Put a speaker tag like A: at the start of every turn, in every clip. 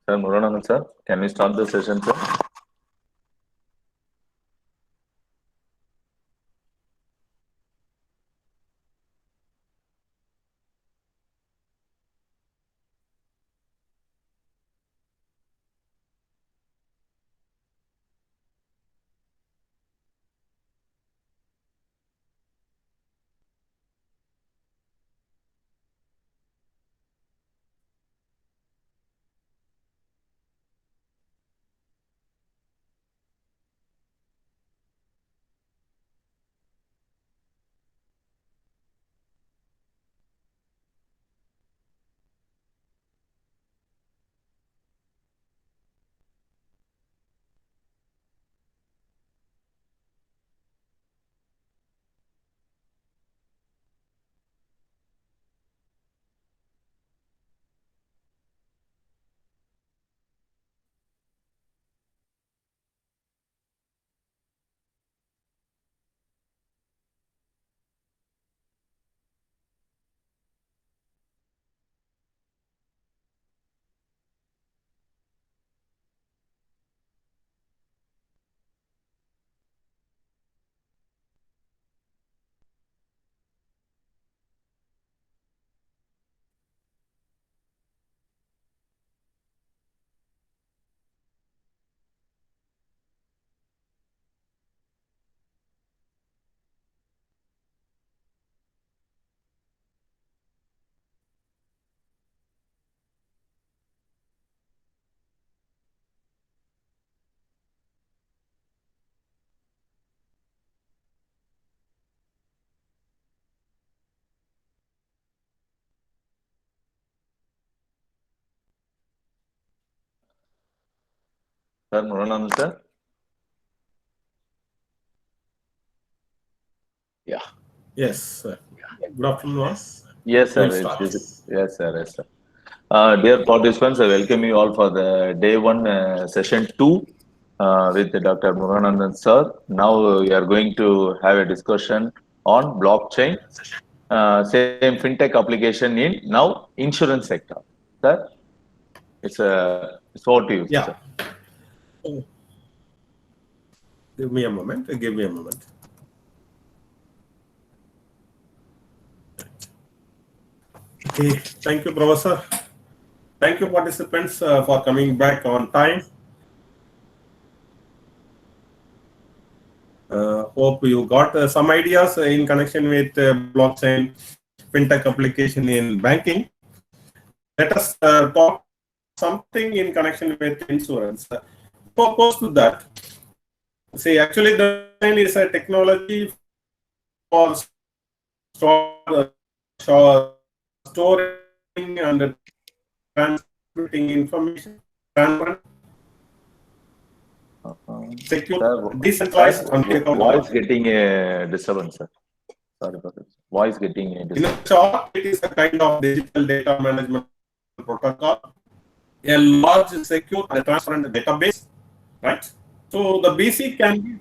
A: Sir, Muruganathan sir, can we start the session, sir? Sir, Muruganathan sir?
B: Yeah. Yes, sir. Good afternoon, all.
A: Yes, sir.
B: We'll start.
A: Yes, sir. Yes, sir. Dear participants, I welcome you all for the day one, session two, with Dr. Muruganathan sir. Now we are going to have a discussion on blockchain, same fintech application in now insurance sector. Sir, it's over to you, sir.
B: Yeah. Oh, give me a moment. Give me a moment. Okay. Thank you, Professor. Thank you, participants, for coming back on time. Hope you got some ideas in connection with blockchain fintech application in banking. Let us talk something in connection with insurance. Opposed to that, see, actually, the blockchain is a technology for storing and transmitting information, transparent, secure,
A: Sir,
B: decentralized, and
A: voice
B: accountable.
A: getting a disturbance, sir. Sorry for this. Voice getting a
B: In a
A: disturbance.
B: short, it is a kind of digital data management protocol, a large, secure, and transparent database, right? So the basic can be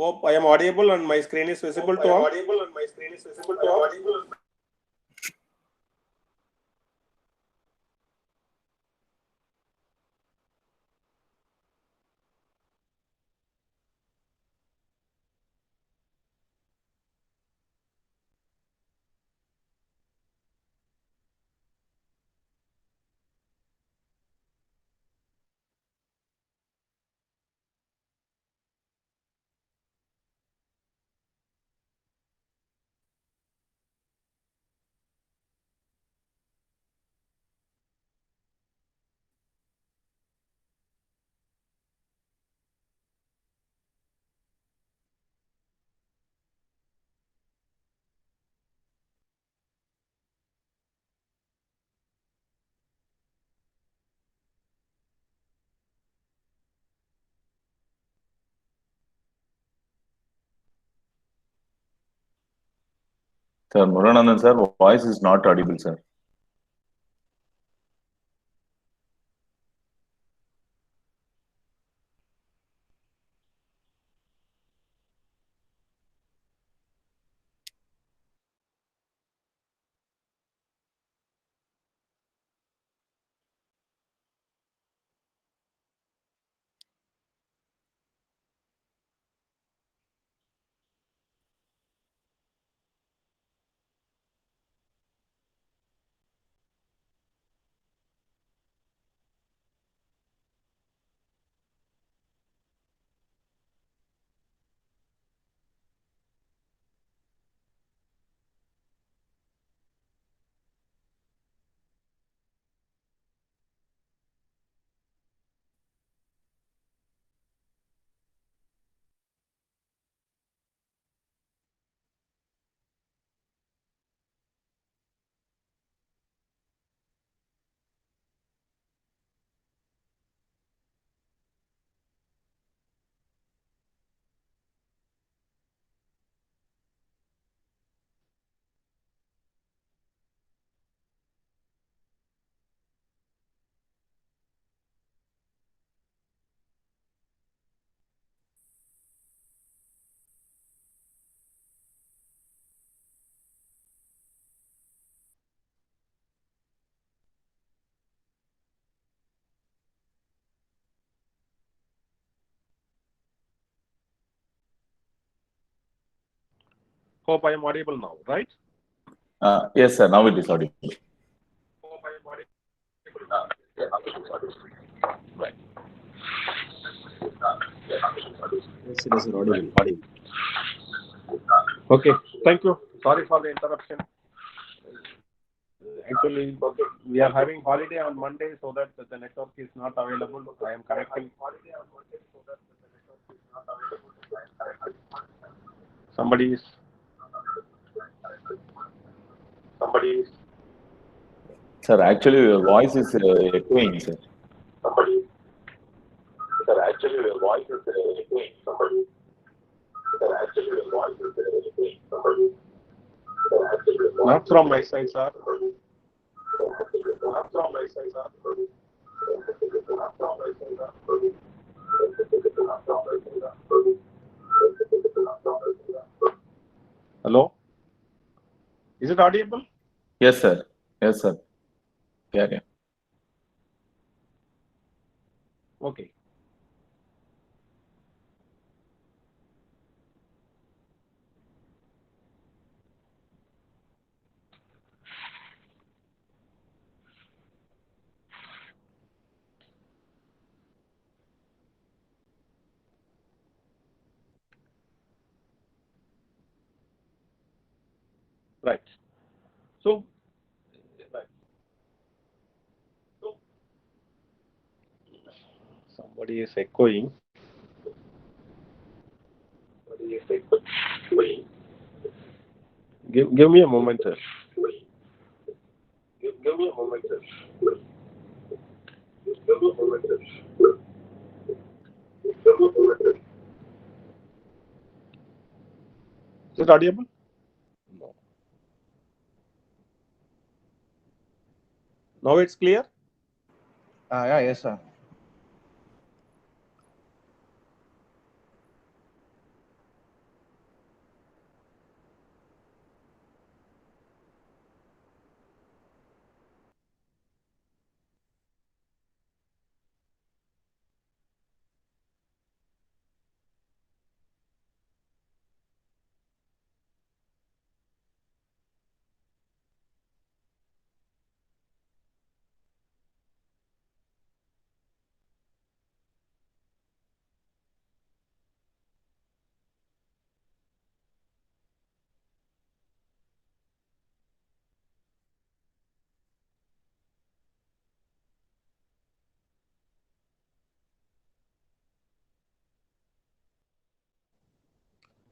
B: Hope I am audible and my screen is visible to all.
A: Sir, Muruganathan sir, voice is not audible, sir.
B: Hope I am audible now, right?
A: Yes, sir. Now it is audible.
B: Right.
C: Yes, it is audible.
B: Okay. Thank you. Sorry for the interruption. Actually, we are having holiday on Monday, so that the network is not available. I am connecting. Somebody is.
A: Sir, actually, your voice is echoing, sir.
B: Not from my side, sir. Hello? Is it audible?
A: Yes, sir. Yes, sir. Yeah.
B: Okay. Right. So, somebody is echoing. Give me a moment, sir. Is it audible? No. Now it's clear?
C: Yes, sir.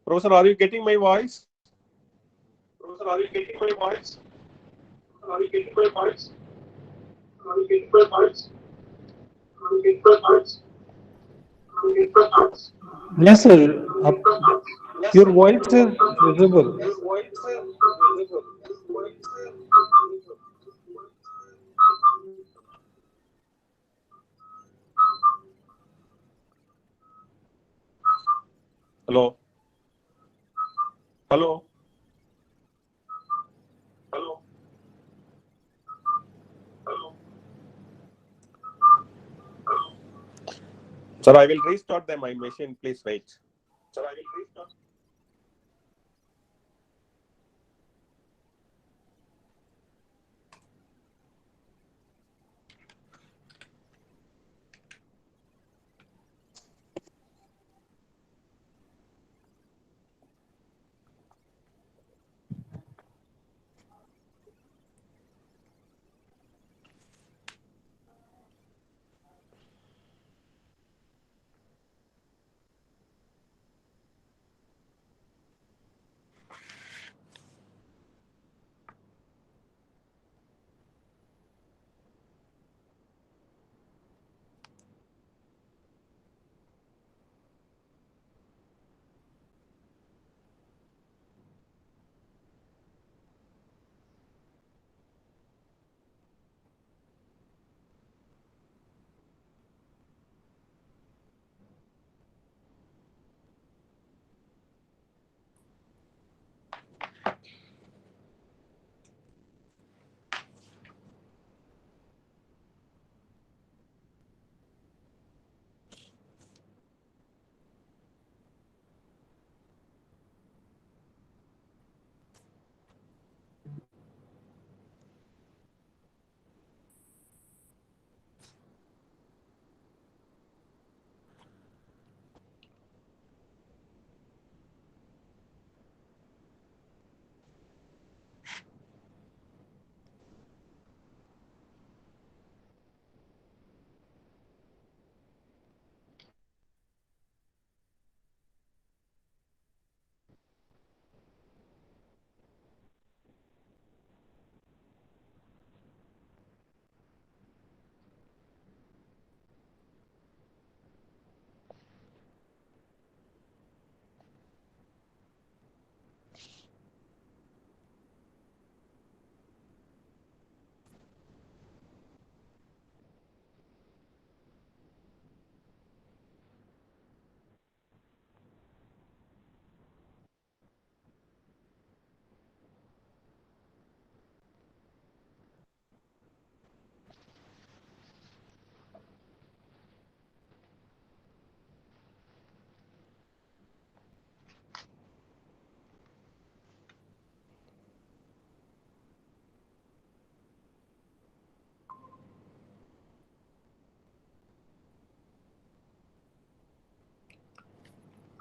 B: Professor, are you getting my voice? Professor, are you getting my voice? Are you getting my voice? Are you getting my voice? Are you getting my voice? Are you getting my voice?
D: Yes, sir. Your voice is visible.
B: Hello. Hello. Hello. Hello. Sir, I will restart my machine. Please wait. Sir, I will restart.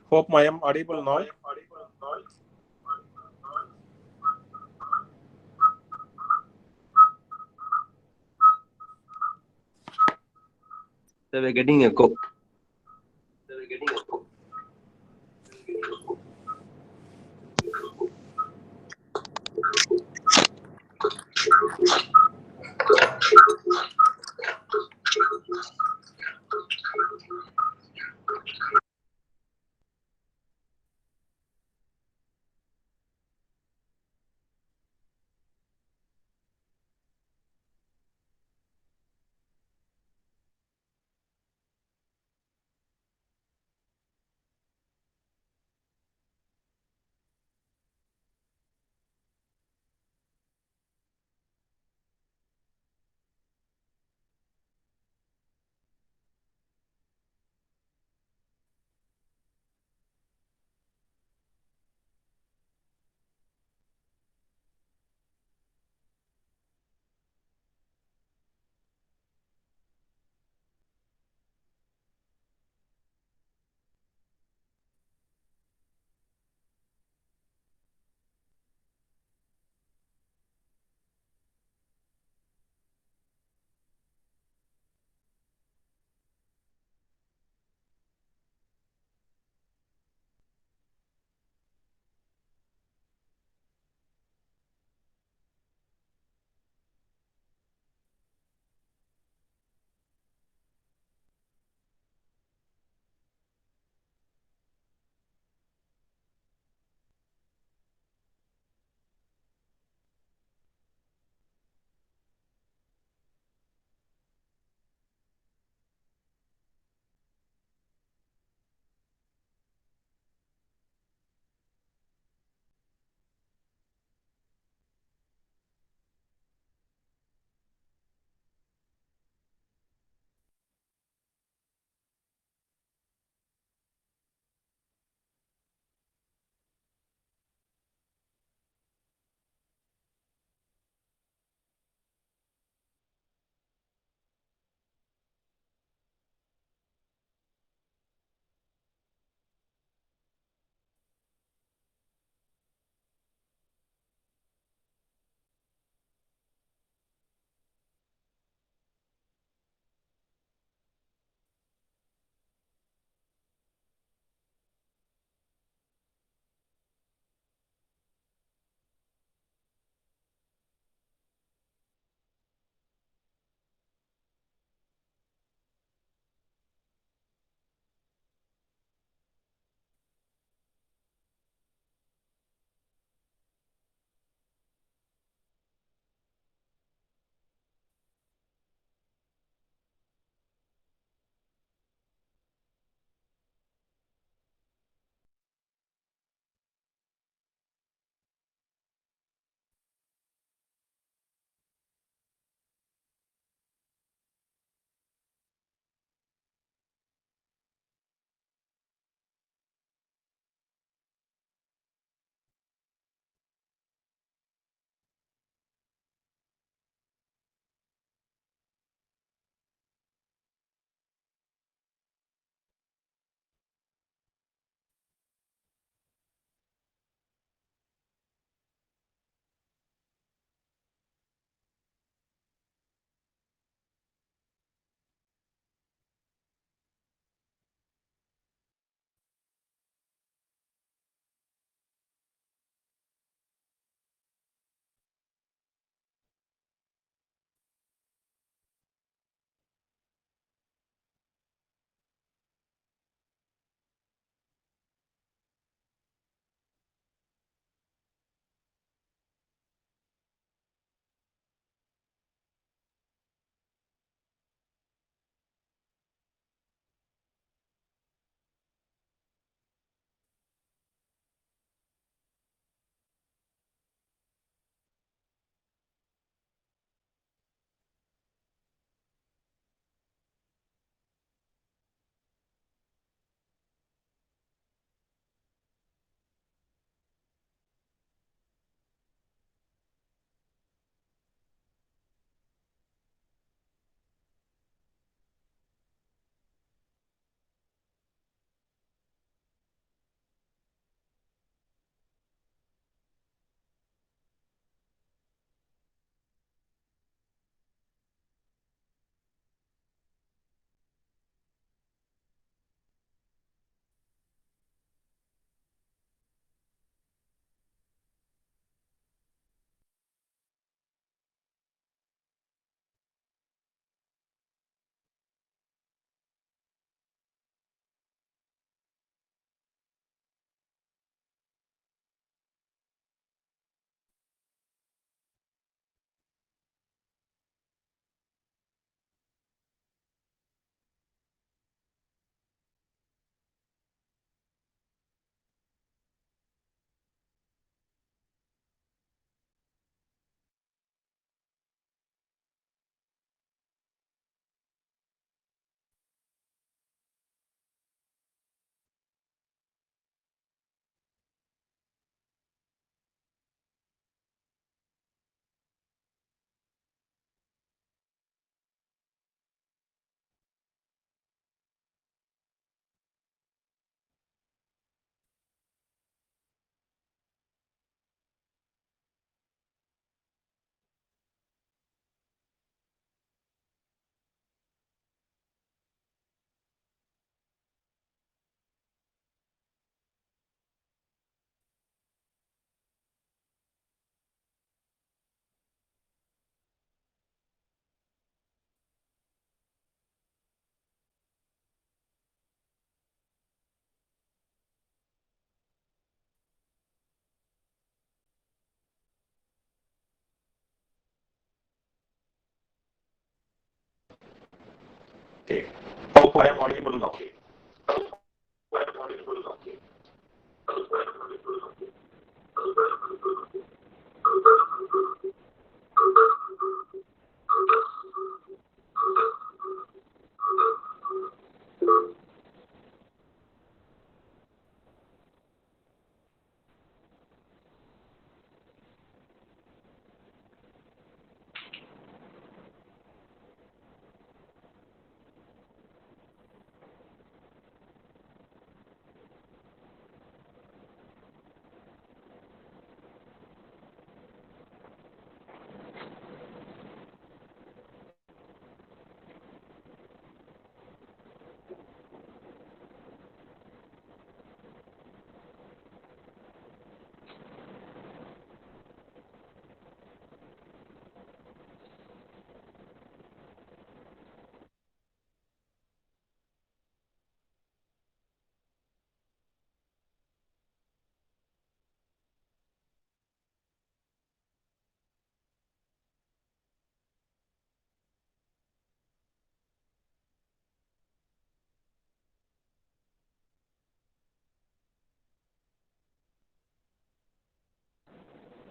B: Hope I am audible now.
C: They were getting echo.
B: Okay. Hope I am audible now.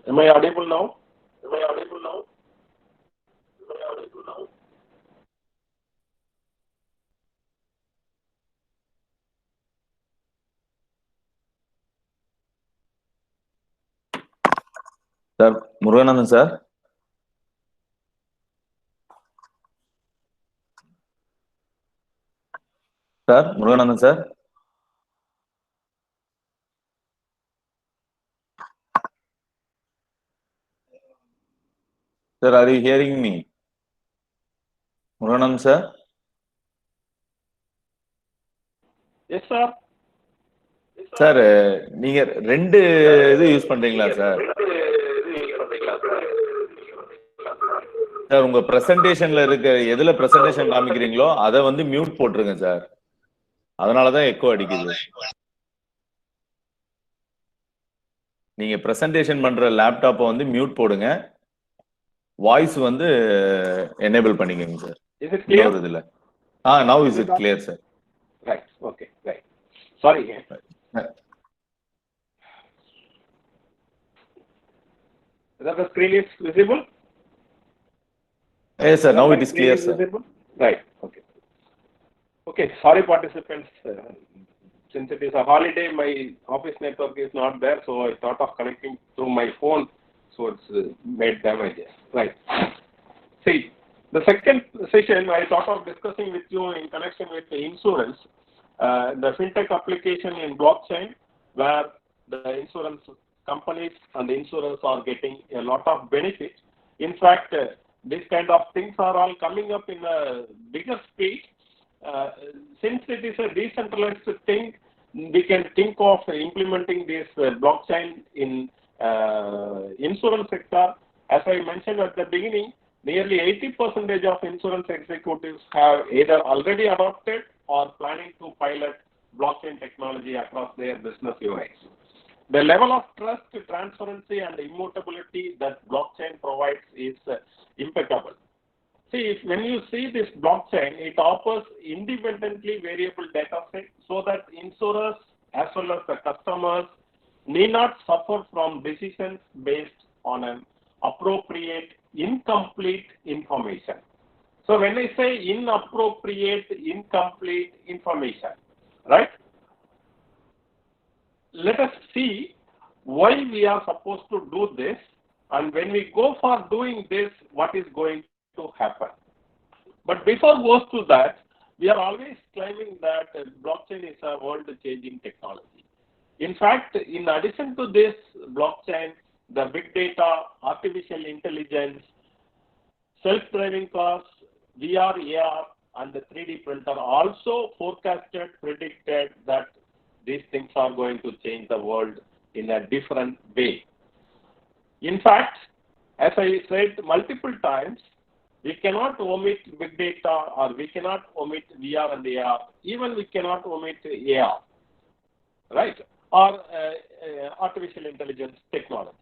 B: Am I audible now? Am I audible now? Am I audible now?
A: Sir, Muruganathan sir. Sir, Muruganathan sir. Sir, are you hearing me? Muruganathan sir.
B: Yes, sir.
A: Sir நீங்க ரெண்டு இது use பண்றீங்களா sir? Sir உங்க பிரசன்டேஷன்ல இருக்க எதுல presentation காமிக்கிறீங்களோ அதை வந்து mute போட்டுருங்க சார். அதனாலதான் எக்கோ அடிக்குது. நீங்க பிரசன்டேஷன் பண்ற லேப்டாப்பை வந்து மியூட் போடுங்க. வாய்ஸ் வந்து எனேபிள் பண்ணிக்கங்க சார்.
B: Is it clear?
A: இதுல now is it clear sir?
B: Right. Okay. Right. Sorry. That the screen is visible?
A: Yes sir, now it is clear sir.
B: Right. Okay. Okay. Sorry participants. Since it is a holiday, my office network is not there, so I thought of connecting through my phone, so it's made damages. Right. See, the second session I thought of discussing with you in connection with the insurance, the fintech application in blockchain, where the insurance companies and the insurers are getting a lot of benefits. In fact, these kind of things are all coming up in a bigger speed. Since it is a decentralized thing, we can think of implementing this blockchain in insurance sector. As I mentioned at the beginning, nearly 80% of insurance executives have either already adopted or planning to pilot blockchain technology across their business units. The level of trust, transparency, and immutability that blockchain provides is impeccable. See, when you see this blockchain, it offers independently variable data set so that insurers as well as the customers need not suffer from decisions based on an appropriate, incomplete information. So when I say inappropriate, incomplete information, right? Let us see why we are supposed to do this, and when we go for doing this, what is going to happen. But before goes to that, we are always claiming that blockchain is a world-changing technology. In fact, in addition to this blockchain, the big data, artificial intelligence, self-driving cars, VR, AR, and the 3D printer also forecasted, predicted that these things are going to change the world in a different way. In fact, as I said multiple times, we cannot omit big data, or we cannot omit VR and AR, even we cannot omit AR, right? Or artificial intelligence technologies.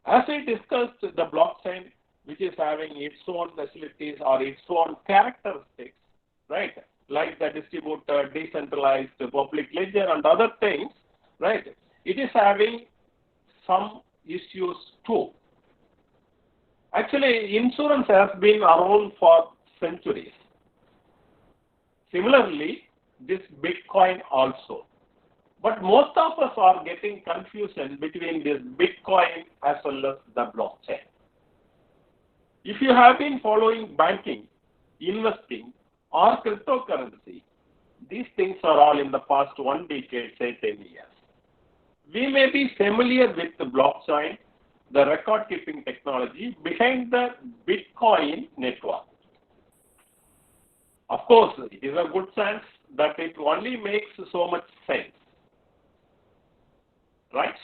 B: As I discussed, the blockchain, which is having its own facilities or its own characteristics,
E: right? Like the distributed, decentralized, public ledger and other things, right? It is having some issues too. Actually, insurance has been around for centuries. Similarly, this Bitcoin also. But most of us are getting confusion between this Bitcoin as well as the blockchain. If you have been following banking, investing, or cryptocurrency, these things are all in the past 1 decade, say 10 years. We may be familiar with the blockchain, the record-keeping technology behind the Bitcoin network. Of course, it is a good sense that it only makes so much sense, right?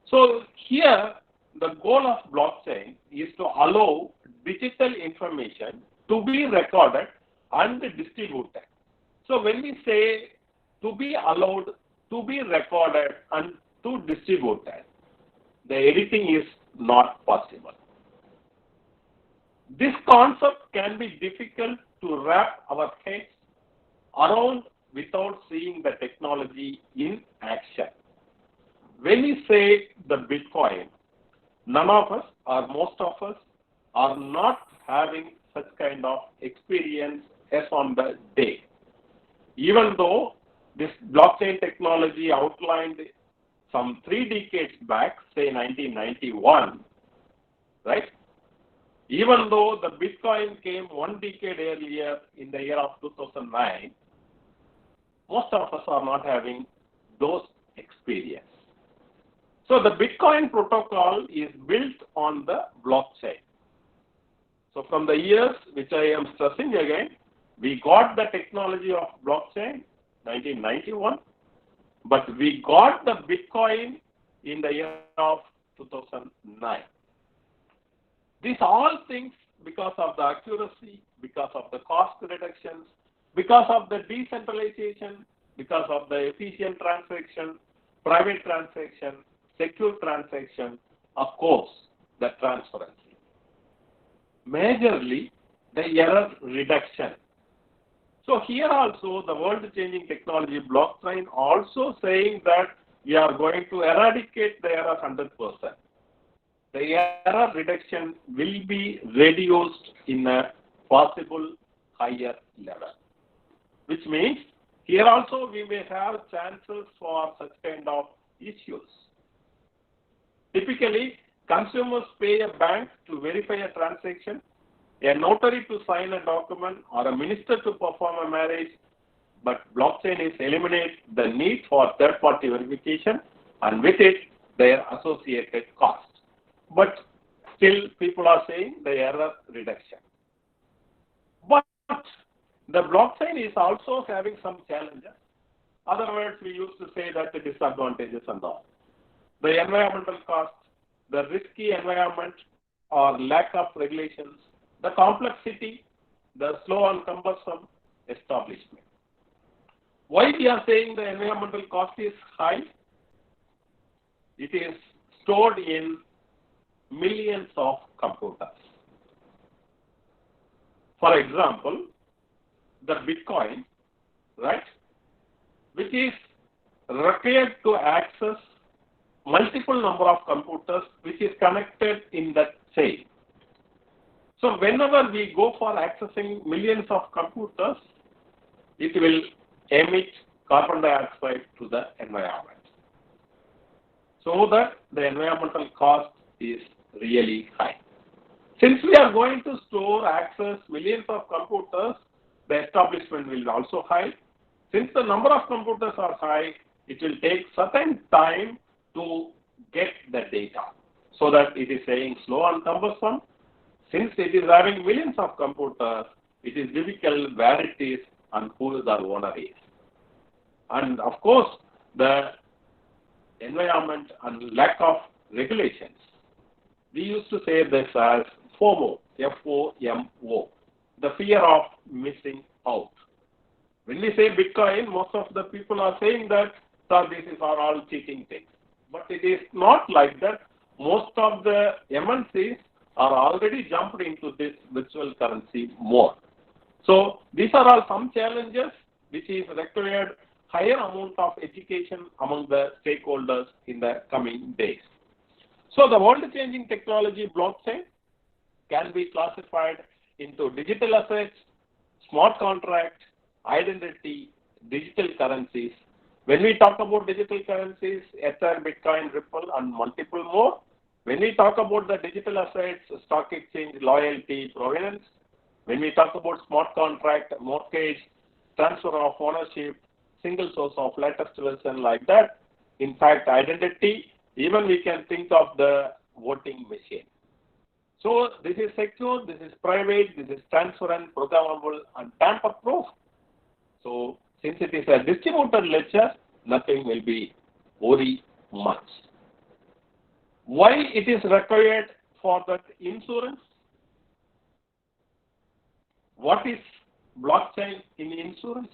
E: So here, the goal of blockchain is to allow digital information to be recorded and distributed. So when we say to be allowed, to be recorded and to distributed, the editing is not possible. This concept can be difficult to wrap our heads around without seeing the technology in action. When we say the Bitcoin, none of us or most of us are not having such kind of experience as on the day. Even though this blockchain technology outlined some 3 decades back, say 1991, right? Even though the Bitcoin came 1 decade earlier in the year of 2009, most of us are not having those experience. So the Bitcoin protocol is built on the blockchain. So from the years which I am stressing again, we got the technology of blockchain 1991, but we got the Bitcoin in the year of 2009. These all things because of the accuracy, because of the cost reductions, because of the decentralization, because of the efficient transaction, private transaction, secure transaction, of course, the transparency. Majorly, the error reduction. So here also, the world-changing technology blockchain also saying that we are going to eradicate the error 100%. The error reduction will be reduced in a possible higher level, which means here also we may have chances for such kind of issues. Typically, consumers pay a bank to verify a transaction, a notary to sign a document, or a minister to perform a marriage, but blockchain is eliminate the need for third-party verification and with it their associated cost. But still people are saying the error reduction. But the blockchain is also having some challenges. Other words, we used to say that the disadvantages and all. The environmental cost, the risky environment or lack of regulations, the complexity, the slow and cumbersome establishment. Why we are saying the environmental cost is high? It is stored in millions of computers. For example, the Bitcoin, right, which is required to access multiple number of computers which is connected in that chain. So whenever we go for accessing millions of computers, it will emit carbon dioxide to the environment. So that the environmental cost is really high. Since we are going to store, access millions of computers, the establishment will be also high. Since the number of computers are high, it will take certain time to get the data. So that it is saying slow and cumbersome. Since it is having millions of computers, it is difficult where it is and who the owner is. And of course, the environment and lack of regulations. We used to say this as FOMO, F-O-M-O, the fear of missing out. When we say Bitcoin, most of the people are saying that, sir, these are all cheating things. But it is not like that. Most of the MNCs are already jumped into this virtual currency mode. So these are all some challenges which is required higher amount of education among the stakeholders in the coming days. So the world-changing technology blockchain can be classified into digital assets, smart contracts, identity, digital currencies. When we talk about digital currencies, Ether, Bitcoin, Ripple, and multiple more. When we talk about the digital assets, stock exchange, loyalty, provenance. When we talk about smart contract, mortgage, transfer of ownership, single source of latest version like that. In fact, identity, even we can think of the voting machine. So this is secure, this is private, this is transparent, programmable, and tamper-proof. So since it is a distributed ledger, nothing will be very much. Why it is required for that insurance? What is blockchain in insurance?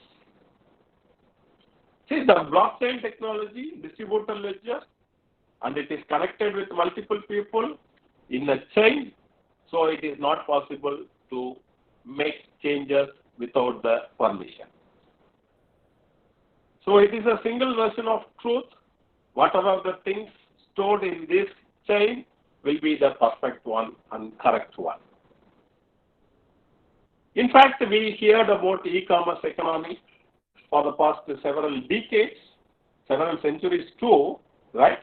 E: See, the blockchain technology, distributed ledger, and it is connected with multiple people in a chain, so it is not possible to make changes without the permission. So it is a single version of truth. Whatever the things stored in this chain will be the perfect one and correct one. In fact, we heard about e-commerce economy for the past several decades, several centuries too, right?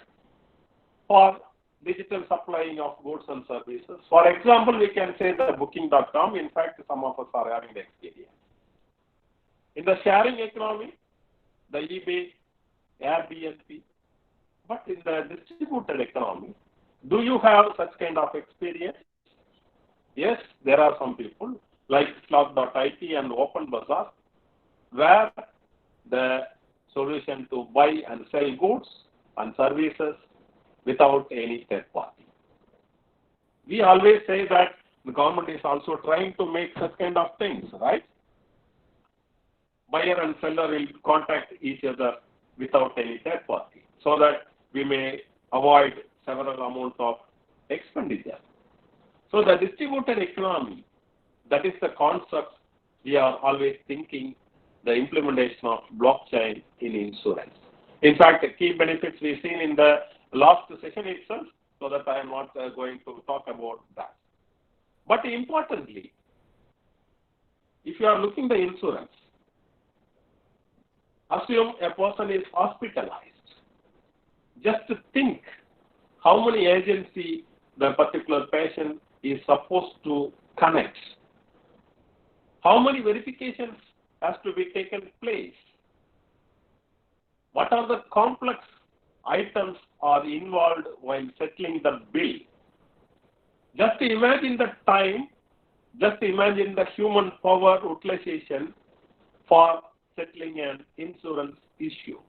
E: For digital supplying of goods and services. For example, we can say the booking.com. In fact, some of us are having the experience. In the sharing economy, the eBay, Airbnb. But in the distributed economy, do you have such kind of experience? Yes, there are some people like Slot.it and OpenBazaar, where the solution to buy and sell goods and services without any third party. We always say that the government is also trying to make such kind of things, right? Buyer and seller will contact each other without any third party, so that we may avoid several amounts of expenditure. So the distributed economy, that is the concept we are always thinking, the implementation of blockchain in insurance. In fact, the key benefits we've seen in the last session itself, so that I am not going to talk about that. But importantly, if you are looking at the insurance, assume a person is hospitalized. Just to think how many agencies the particular patient is supposed to connect. How many verifications has to be taken place? What are the complex items are involved while settling the bill? Just imagine the time, just imagine the human power utilization for settling an insurance issue.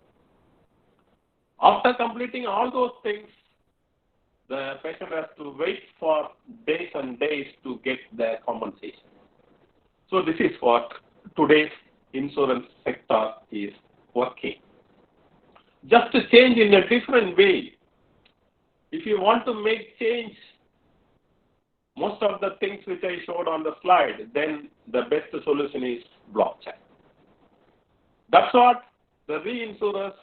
E: After completing all those things, the patient has to wait for days and days to get the compensation. So this is what today's insurance sector is working. Just to change in a different way, if you want to make change, most of the things which I showed on the slide, then the best solution is blockchain. That's what the reinsurers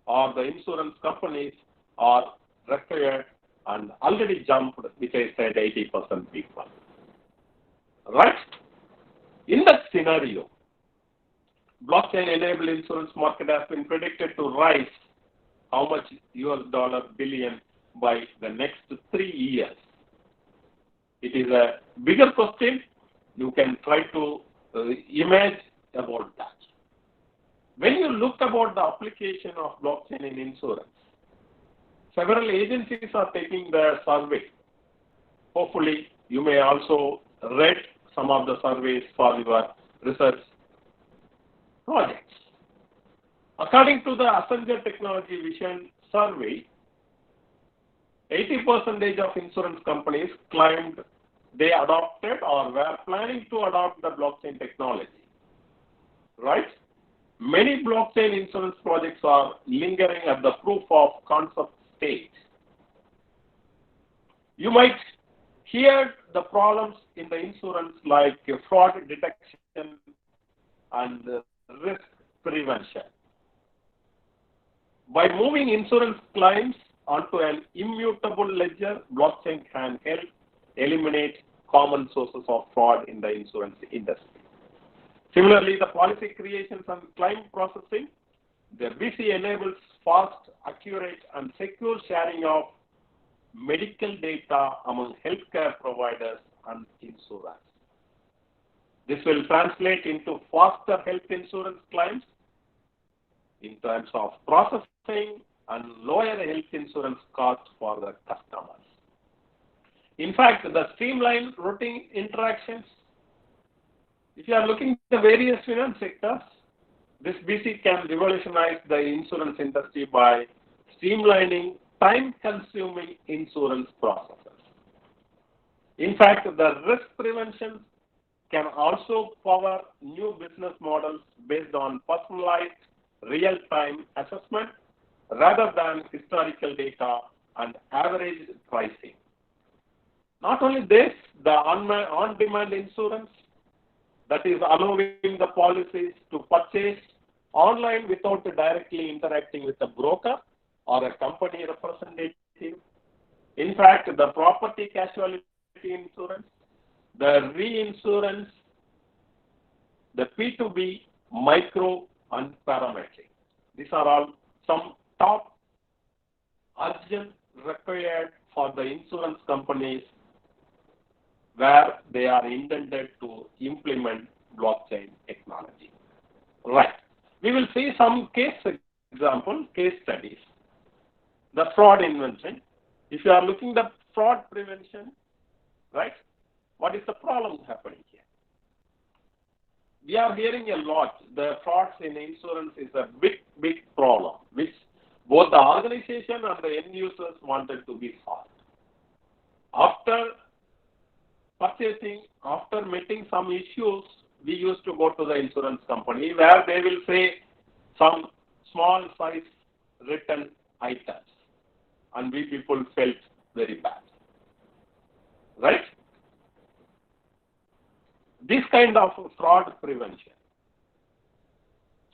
E: or the insurance companies are required and already jumped, which I said 80% people. Right? In that scenario, blockchain-enabled insurance market has been predicted to rise how much US dollar billion by the next 3 years. It is a bigger question. You can try to imagine about that. When you look about the application of blockchain in insurance, several agencies are taking the survey. Hopefully, you may also read some of the surveys for your research projects. According to the Accenture Technology Vision survey, 80% of insurance companies claimed they adopted or were planning to adopt the blockchain technology. Right? Many blockchain insurance projects are lingering at the proof of concept stage. You might hear the problems in the insurance like fraud detection and risk prevention. By moving insurance claims onto an immutable ledger, blockchain can help eliminate common sources of fraud in the insurance industry. Similarly, the policy creation and claim processing, the BC enables fast, accurate, and secure sharing of medical data among healthcare providers and insurers. This will translate into faster health insurance claims in terms of processing and lower health insurance costs for the customers. In fact, the streamlined routine interactions, if you are looking at the various finance sectors, this BC can revolutionize the insurance industry by streamlining time-consuming insurance processes. In fact, the risk prevention can also power new business models based on personalized real-time assessment rather than historical data and average pricing. Not only this, the on-demand insurance that is allowing the policies to purchase online without directly interacting with a broker or a company representative. In fact, the property casualty insurance, the reinsurance, the P2B, micro, and parametric. These are all some top urgent required for the insurance companies where they are intended to implement blockchain technology. Right. We will see some case studies. The fraud invention. If you are looking at fraud prevention, right, what is the problem happening here? We are hearing a lot. The frauds in insurance is a big problem, which both the organization and the end users wanted to be solved. After purchasing, after meeting some issues, we used to go to the insurance company where they will say some small size written items, and we people felt very bad. Right? This kind of fraud prevention.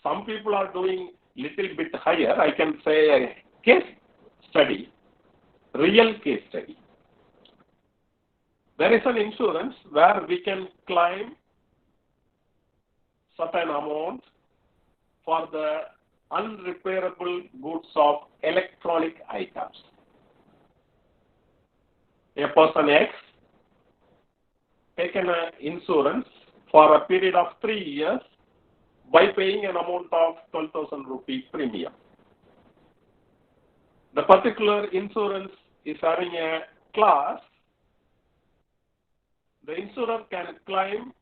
E: Some people are doing little bit higher. I can say a case study, real case study. There is an insurance where we can claim certain amount for the unrepairable goods of electronic items. A person X taken an insurance for a period of 3 years by paying an amount of 12,000 rupee premium. The particular insurance is having a class. The insurer can claim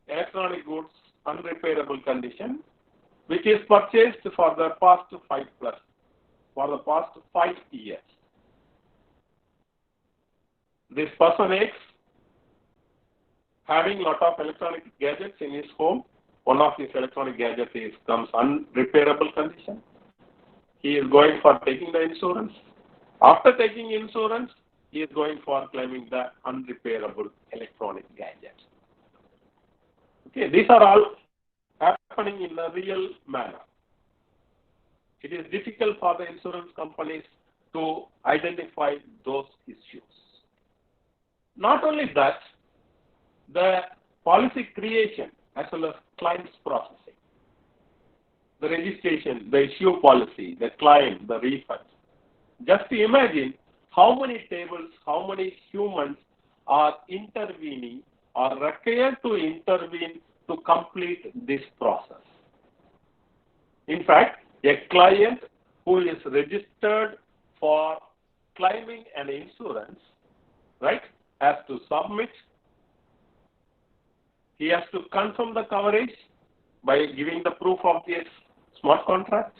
E: electronic goods unrepairable condition, which is purchased for the past 5 years. This person X having lot of electronic gadgets in his home. One of his electronic gadgets comes unrepairable condition. He is going for taking the insurance. After taking insurance, he is going for claiming the unrepairable electronic gadget. Okay, these are all happening in a real manner. It is difficult for the insurance companies to identify those issues. Not only that, the policy creation as well as claims processing, the registration, the issue policy, the claim, the refund. Just to imagine how many tables, how many humans are intervening or required to intervene to complete this process. In fact, a client who is registered for claiming an insurance, right, has to submit. He has to confirm the coverage by giving the proof of his smart contract.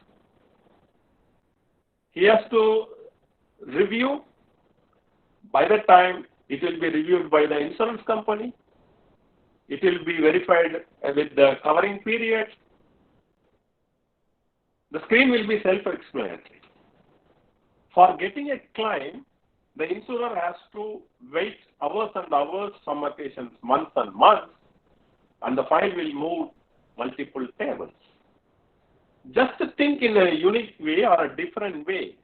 E: He has to review. By the time it will be reviewed by the insurance company, it will be verified with the covering period. The screen will be self-explanatory. For getting a claim, the insurer has to wait hours and hours, some occasions months and months, and the file will move multiple tables. Just think in a unique way or a different way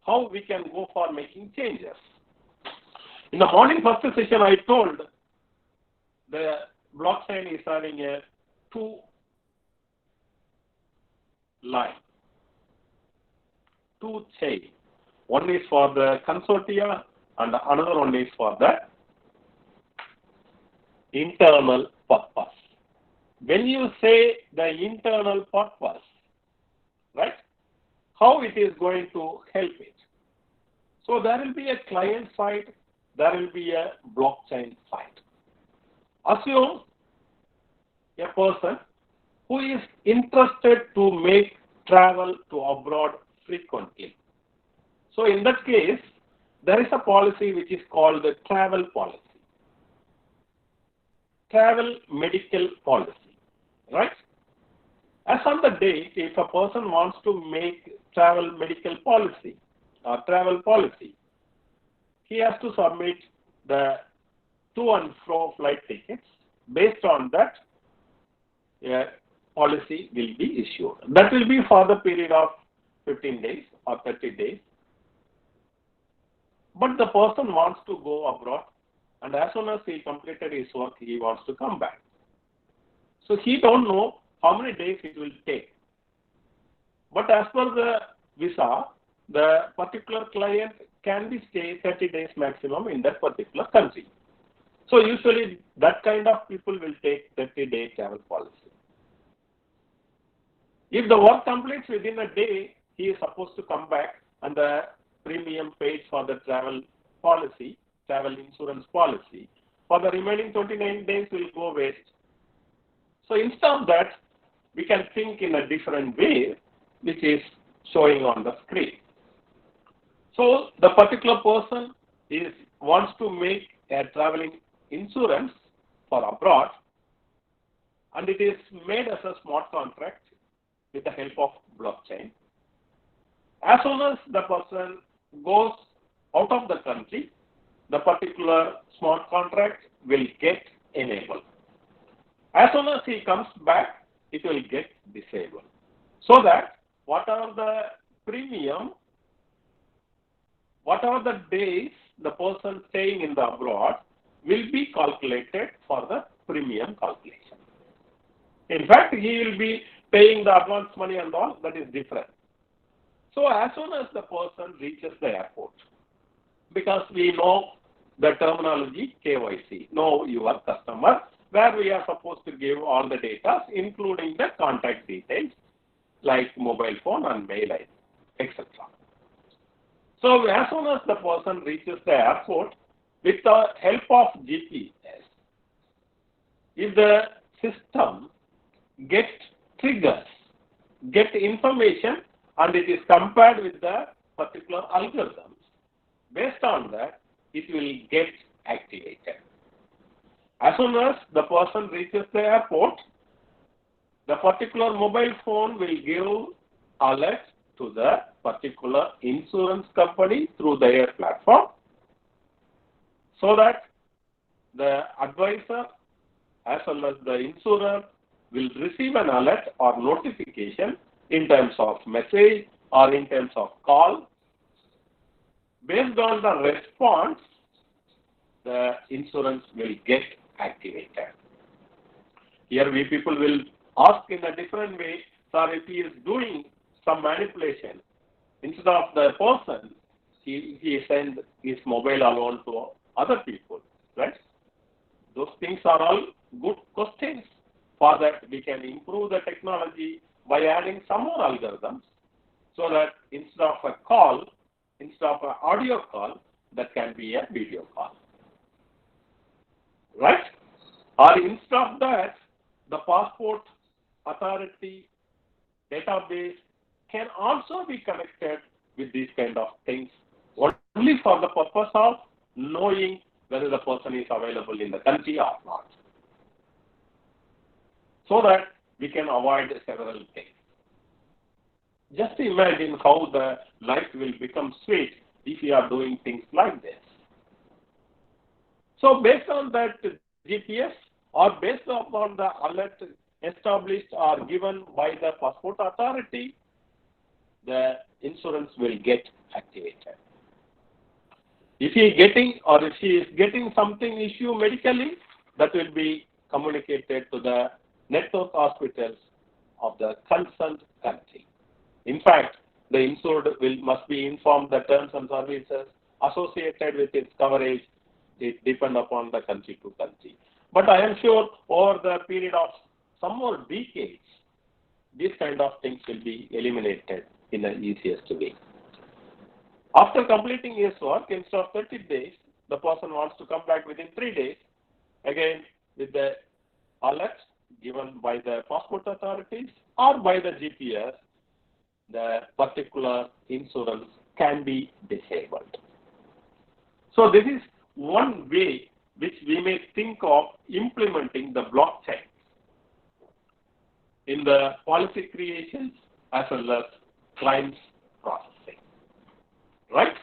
E: how we can go for making changes. In the morning first session, I told the blockchain is having a two chain. One is for the consortia and another one is for the internal purpose. When you say the internal purpose, right, how it is going to help it? So there will be a client side, there will be a blockchain side. Assume a person who is interested to make travel to abroad frequently. So in that case, there is a policy which is called the travel policy, travel medical policy, right? As on the date, if a person wants to make travel medical policy or travel policy, he has to submit the to and fro flight tickets. Based on that, a policy will be issued. That will be for the period of 15 days or 30 days. But the person wants to go abroad, and as soon as he completed his work, he wants to come back. So he don't know how many days it will take. But as per the visa, the particular client can be stay 30 days maximum in that particular country. So usually that kind of people will take 30-day travel policy. If the work completes within a day, he is supposed to come back and the premium paid for the travel policy, travel insurance policy, for the remaining 29 days will go waste. So instead of that, we can think in a different way, which is showing on the screen. So the particular person wants to make a traveling insurance for abroad, and it is made as a smart contract with the help of blockchain. As soon as the person goes out of the country, the particular smart contract will get enabled. As soon as he comes back, it will get disabled. So that whatever the premium, whatever the days the person staying in the abroad will be calculated for the premium calculation. In fact, he will be paying the advance money and all, that is different. So as soon as the person reaches the airport, because we know the terminology KYC, know your customer, where we are supposed to give all the data, including the contact details like mobile phone and mail ID, etc. So as soon as the person reaches the airport, with the help of GPS, if the system triggers, get information, and it is compared with the particular algorithms, based on that, it will get activated. As soon as the person reaches the airport, the particular mobile phone will give alert to the particular insurance company through their platform, so that the advisor as well as the insurer will receive an alert or notification in terms of message or in terms of call. Based on the response, the insurance will get activated. Here we people will ask in a different way, sir, if he is doing some manipulation, instead of the person, he sends his mobile alone to other people, right? Those things are all good questions. For that, we can improve the technology by adding some more algorithms, so that instead of a call, instead of an audio call, that can be a video call, right? Or instead of that, the passport authority database can also be connected with these kind of things, only for the purpose of knowing whether the person is available in the country or not, so that we can avoid several things. Just imagine how the life will become sweet if you are doing things like this. So based on that GPS or based upon the alert established or given by the passport authority, the insurance will get activated. If he is getting something issue medically, that will be communicated to the network hospitals of the concerned country. In fact, the insured must be informed the terms and services associated with its coverage. It depends upon the country to country. But I am sure over the period of some more decades, these kind of things will be eliminated in the easiest way. After completing his work, instead of 30 days, the person wants to come back within 3 days, again with the alert given by the passport authorities or by the GPS, the particular insurance can be disabled. So this is one way which we may think of implementing the blockchain in the policy creations as well as claims processing. Right?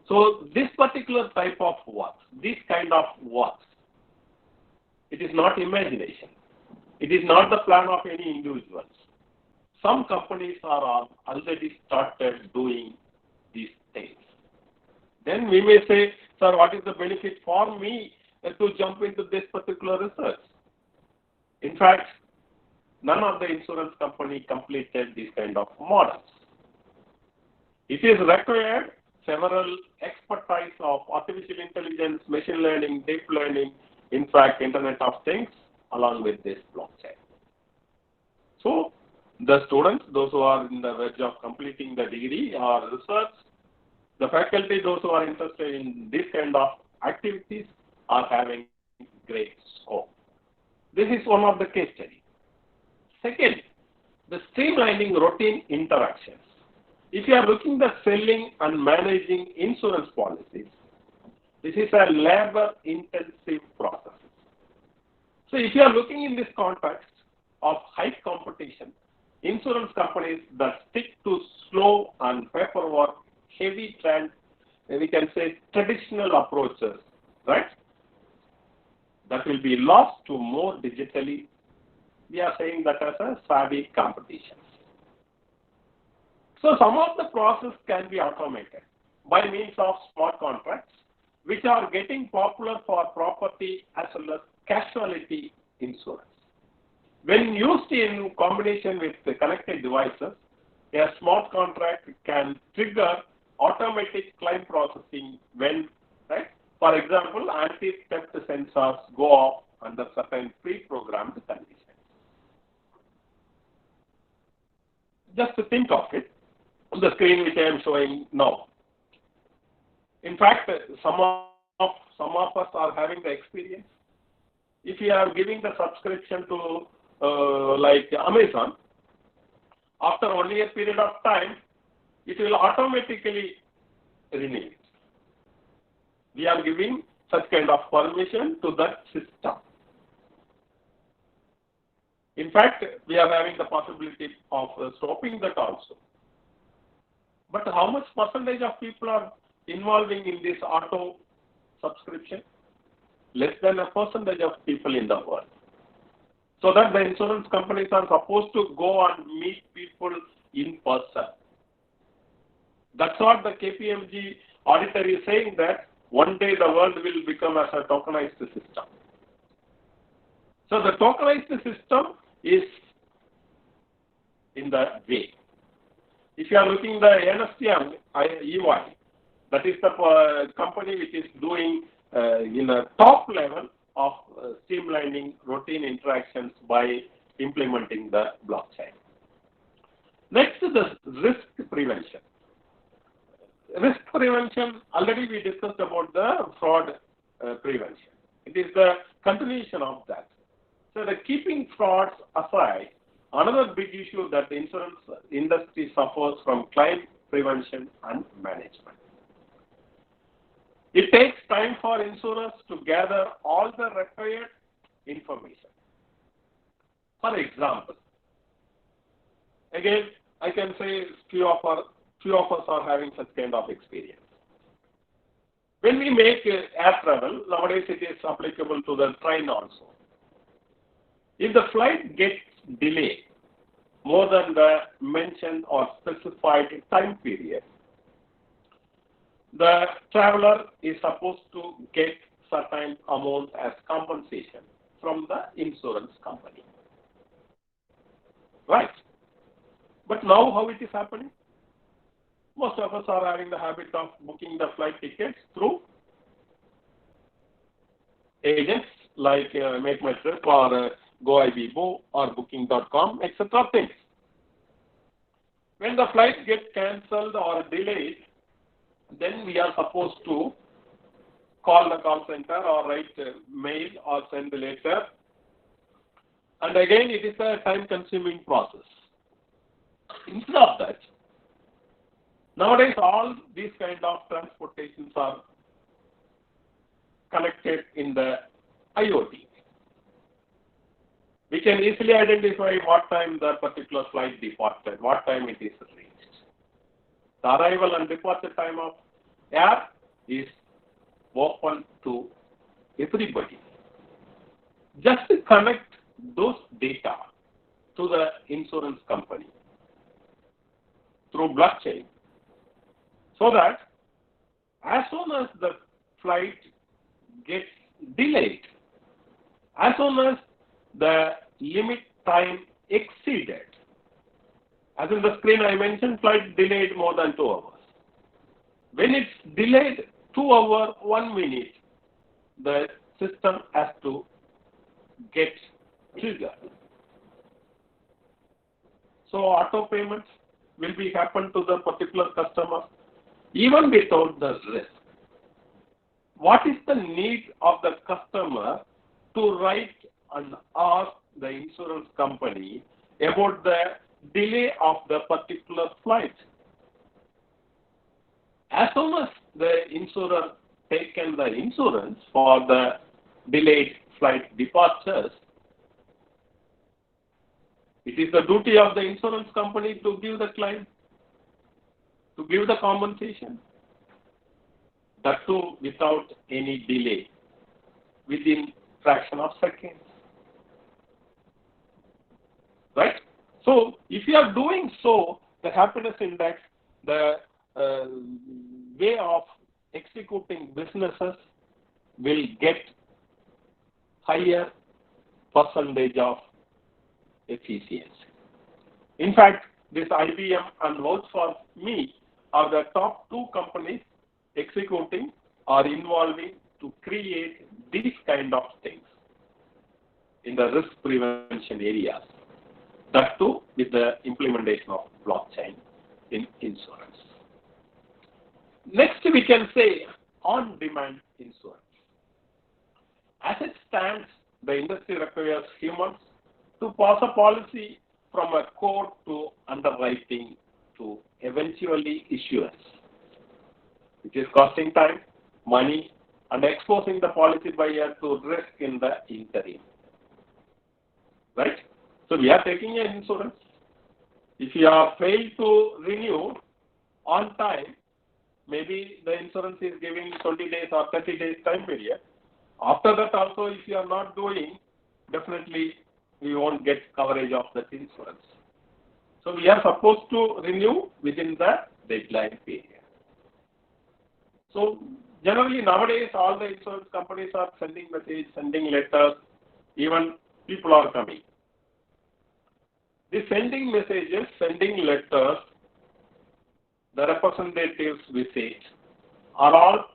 E: So this particular type of work, this kind of work, it is not imagination. It is not the plan of any individuals. Some companies are already started doing these things. Then we may say, sir, what is the benefit for me to jump into this particular research? In fact, none of the insurance company completed these kind of models. It is required several expertise of artificial intelligence, machine learning, deep learning, in fact, Internet of Things, along with this blockchain. So, the students, those who are in the verge of completing the degree or research, the faculty, those who are interested in this kind of activities, are having great scope. This is one of the case studies. Second, the streamlining routine interactions. If you are looking at selling and managing insurance policies, this is a labor-intensive process. So if you are looking in this context of high competition, insurance companies that stick to slow and paperwork, heavy trend, we can say traditional approaches, right? That will be lost to more digitally. We are saying that as a savvy competition. So some of the process can be automated by means of smart contracts, which are getting popular for property as well as casualty insurance. When used in combination with the connected devices, a smart contract can trigger automatic claim processing when, right? For example, anti-theft sensors go off under certain pre-programmed conditions. Just to think of it, on the screen which I am showing now. In fact, some of us are having the experience. If you are giving the subscription to like Amazon, after only a period of time, it will automatically renew it. We are giving such kind of permission to that system. In fact, we are having the possibility of stopping that also. But how much percentage of people are involving in this auto subscription? Less than a percentage of people in the world. So that the insurance companies are supposed to go and meet people in person. That's what the KPMG auditor is saying, that one day the world will become as a tokenized system. So the tokenized system is in the way. If you are looking the Ernst Young, EY, that is the company which is doing in a top level of streamlining routine interactions by implementing the blockchain. Next is the risk prevention. Risk prevention, already we discussed about the fraud prevention. It is the continuation of that. So the keeping frauds aside, another big issue that the insurance industry suffers from claim prevention and management. It takes time for insurers to gather all the required information. For example, again, I can say few of us are having such kind of experience. When we make air travel, nowadays it is applicable to the train also. If the flight gets delayed more than the mentioned or specified time period, the traveler is supposed to get certain amount as compensation from the insurance company. Right? But now how it is happening? Most of us are having the habit of booking the flight tickets through agents like Make My Trip or GoIBO or Booking.com, etc. things. When the flight gets cancelled or delayed, then we are supposed to call the call center or write mail or send a letter. And again, it is a time-consuming process. Instead of that, nowadays all these kind of transportations are connected in the IoT. We can easily identify what time the particular flight departed, what time it is reached. The arrival and departure time of air is open to everybody. Just to connect those data to the insurance company through blockchain, so that as soon as the flight gets delayed, as soon as the limit time exceeded, as in the screen I mentioned, flight delayed more than 2 hours. When it's delayed 2 hours, 1 minute, the system has to get triggered. So auto payments will be happen to the particular customer even without the risk. What is the need of the customer to write and ask the insurance company about the delay of the particular flight? As soon as the insurer taken the insurance for the delayed flight departures, it is the duty of the insurance company to give the claim, to give the compensation. That too without any delay, within fraction of seconds. Right? So if you are doing so, the happiness index, the way of executing businesses will get higher percentage of efficiency. In fact, this IBM and Vouch4Me are the top 2 companies executing or involving to create these kind of things in the risk prevention areas. That too with the implementation of blockchain in insurance. Next, we can say on-demand insurance. As it stands, the industry requires humans to pass a policy from a quote to underwriting to eventually issuance, which is costing time, money, and exposing the policy buyer to risk in the interim. Right? So we are taking an insurance. If you are failed to renew on time, maybe the insurance is giving 20 days or 30 days time period. After that also, if you are not doing, definitely we won't get coverage of that insurance. So we are supposed to renew within the deadline period. So generally nowadays all the insurance companies are sending messages, sending letters, even people are coming. The sending messages, sending letters, the representatives visit are all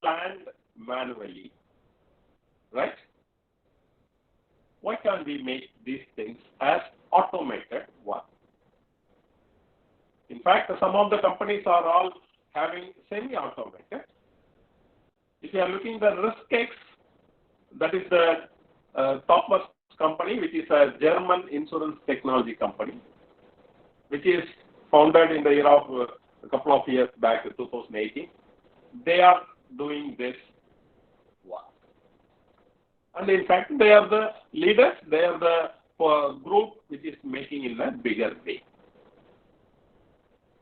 E: planned manually, right? Why can't we make these things as automated one? In fact, some of the companies are all having semi-automated. If you are looking at the RiskX, that is the topmost company, which is a German insurance technology company, which is founded in the year of a couple of years back, 2018. They are doing this work. And in fact, they are the leaders, they are the group which is making in a bigger way.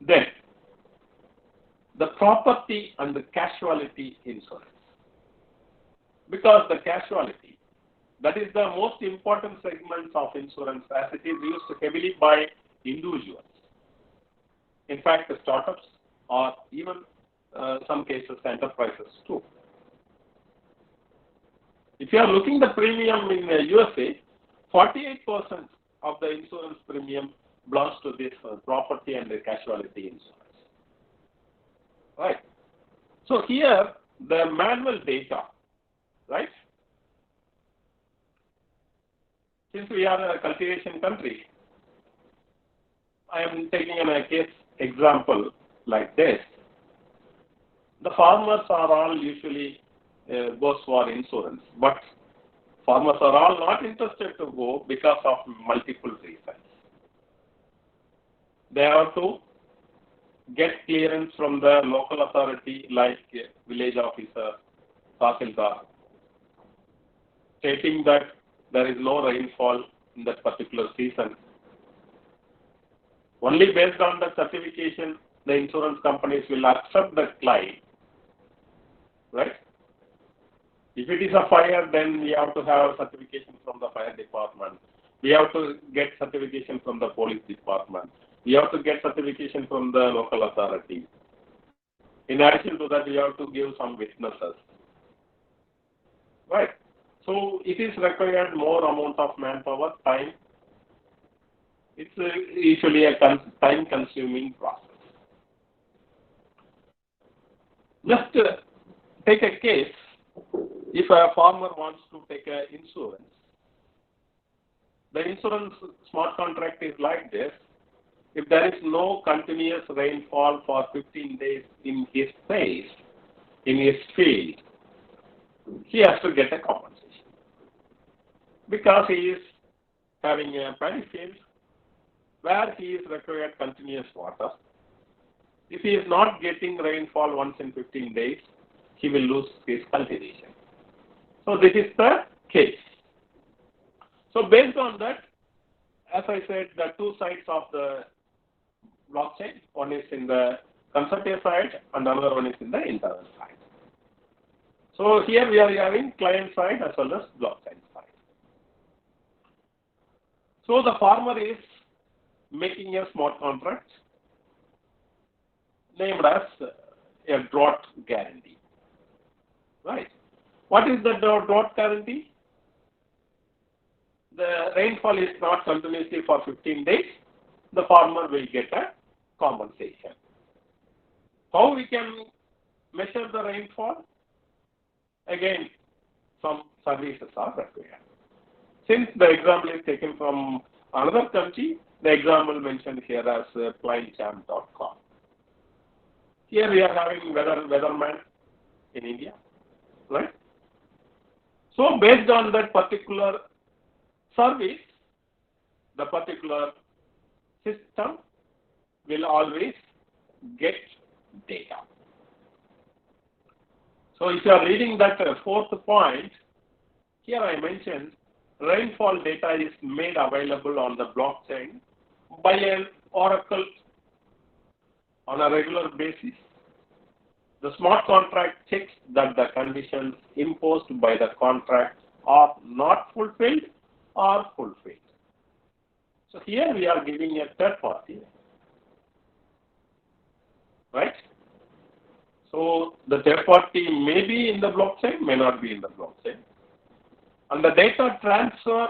E: Then, the property and the casualty insurance. Because the casualty, that is the most important segment of insurance as it is used heavily by individuals. In fact, the startups or even some cases enterprises too. If you are looking the premium in the USA, 48% of the insurance premium belongs to this property and the casualty insurance. Right. So here the manual data, right? Since we are a cultivation country, I am taking a case example like this. The farmers are all usually goes for insurance, but farmers are all not interested to go because of multiple reasons. They have to get clearance from the local authority like village officer, Tahsildar, stating that there is no rainfall in that particular season. Only based on the certification, the insurance companies will accept the claim, right? If it is a fire, then we have to have certification from the fire department. We have to get certification from the police department. We have to get certification from the local authority. In addition to that, we have to give some witnesses, right? So it is required more amount of manpower, time. It's usually a time-consuming process. Just take a case. If a farmer wants to take an insurance, the insurance smart contract is like this. If there is no continuous rainfall for 15 days in his place, in his field, he has to get a compensation. Because he is having a paddy field where he is required continuous water. If he is not getting rainfall once in 15 days, he will lose his cultivation. So this is the case. So based on that, as I said, the two sides of the blockchain, one is in the consultative side and another one is in the internal side. So here we are having client side as well as blockchain side. So the farmer is making a smart contract named as a drought guarantee. Right. What is the drought guarantee? The rainfall is not continuously for 15 days. The farmer will get a compensation. How we can measure the rainfall? Again, some services are required. Since the example is taken from another country, the example mentioned here as clientchamp.com. Here we are having weatherman in India, right? So based on that particular service, the particular system will always get data. So if you are reading that fourth point, here I mentioned rainfall data is made available on the blockchain by an oracle on a regular basis. The smart contract checks that the conditions imposed by the contract are not fulfilled or fulfilled. So here we are giving a third party, right? So the third party may be in the blockchain, may not be in the blockchain. And the data transfer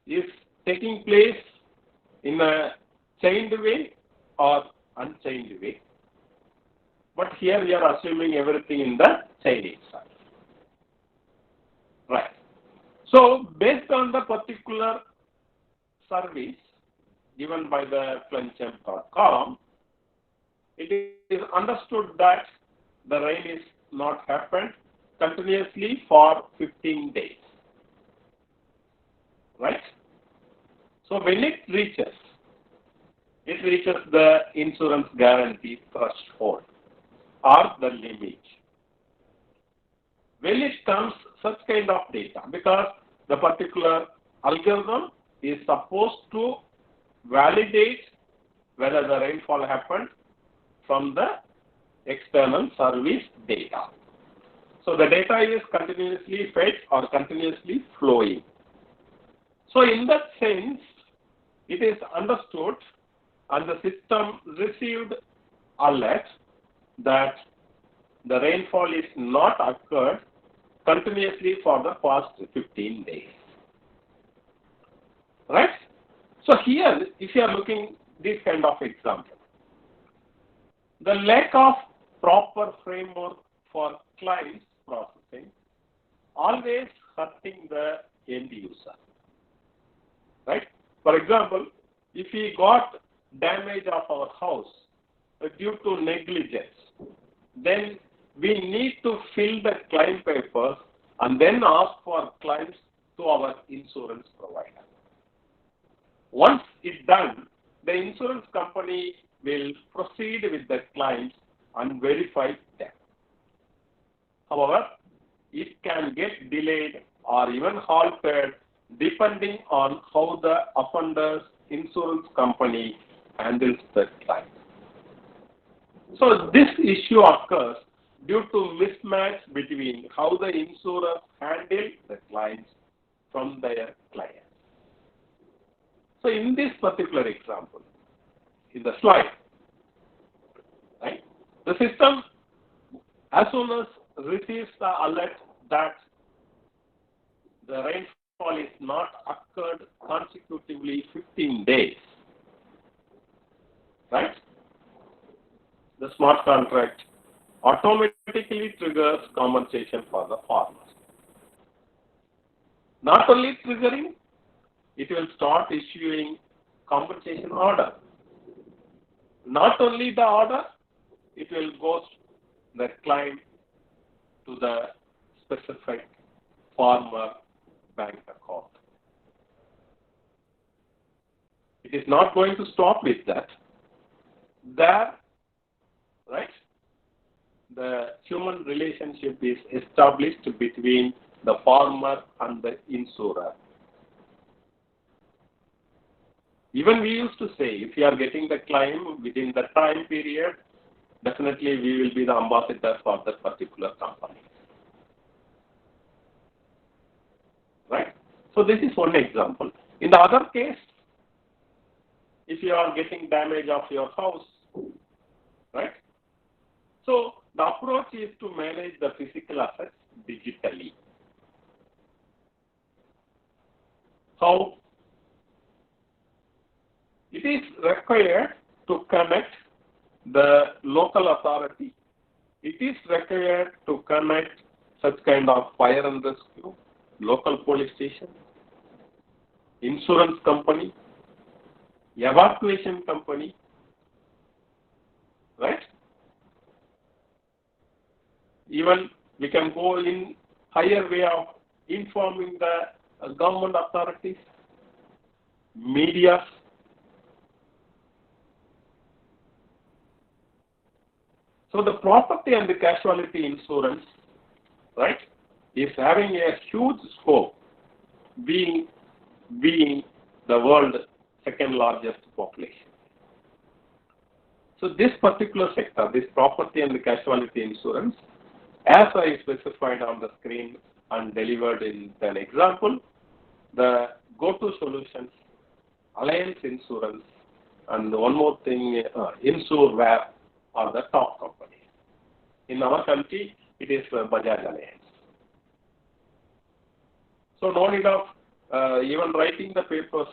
E: is taking place in a chained way or unchained way. But here we are assuming everything in the chain itself. Right. So based on the particular service given by the clientchamp.com, it is understood that the rain is not happened continuously for 15 days. Right? So when it reaches the insurance guarantee threshold or the limit. When it comes such kind of data, because the particular algorithm is supposed to validate whether the rainfall happened from the external service data. So the data is continuously fed or continuously flowing. So in that sense, it is understood and the system received alert that the rainfall is not occurred continuously for the past 15 days. Right? So here, if you are looking this kind of example, the lack of proper framework for claims processing always hurting the end user. Right? For example, if we got damage of our house due to negligence, then we need to fill the claim papers and then ask for claims to our insurance provider. Once it's done, the insurance company will proceed with the claims and verify them. However, it can get delayed or even halted depending on how the offender's insurance company handles the claim. So this issue occurs due to mismatch between how the insurers handle the claims from their clients. So in this particular example, in the slide, right, the system, as soon as receives the alert that the rainfall is not occurred consecutively 15 days, right, the smart contract automatically triggers compensation for the farmers. Not only triggering, it will start issuing compensation order. Not only the order, it will go the claim to the specific farmer bank account. It is not going to stop with that. There, right, the human relationship is established between the farmer and the insurer. Even we used to say, if you are getting the claim within the time period, definitely we will be the ambassador for that particular company. Right? So this is one example. In the other case, if you are getting damage of your house, right? So the approach is to manage the physical assets digitally. How? It is required to connect the local authority. It is required to connect such kind of fire and rescue, local police station, insurance company, evacuation company, right? Even we can go in higher way of informing the government authorities, media. So the property and the casualty insurance, right, is having a huge scope, being the world's second largest population. So this particular sector, this property and the casualty insurance, as I specified on the screen and delivered in an example, the go-to solutions, Alliance Insurance, and one more thing, Insureware are the top companies. In our country, it is Bajaj Alliance. So no need of even writing the papers,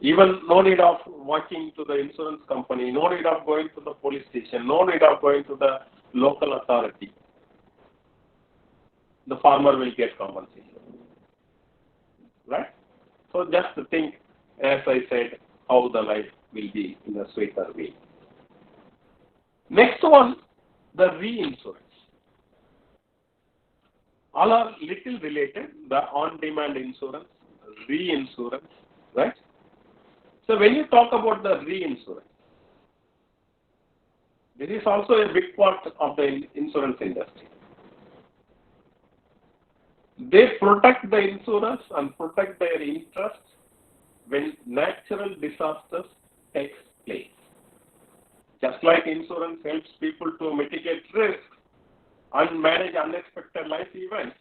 E: even no need of walking to the insurance company, no need of going to the police station, no need of going to the local authority. The farmer will get compensation. Right? So just to think, as I said, how the life will be in a sweeter way. Next one, the reinsurance. All are little related, the on-demand insurance, reinsurance, right? So when you talk about the reinsurance, this is also a big part of the insurance industry. They protect the insurers and protect their interests when natural disasters takes place. Just like insurance helps people to mitigate risk and manage unexpected life events,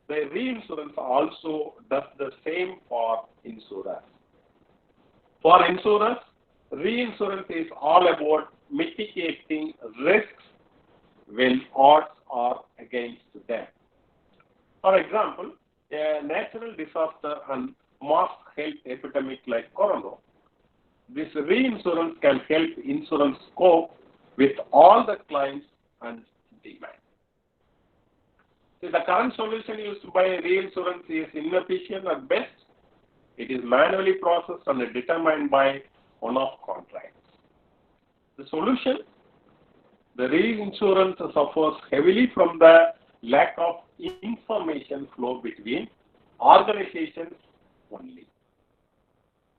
E: the reinsurance also does the same for insurers. For insurers, reinsurance is all about mitigating risks when odds are against them. For example, a natural disaster and mass health epidemic like corona, this reinsurance can help insurance cope with all the claims and demand. See, the current solution used by reinsurance is inefficient at best. It is manually processed and determined by one-off contracts. The solution, the reinsurance suffers heavily from the lack of information flow between organizations only.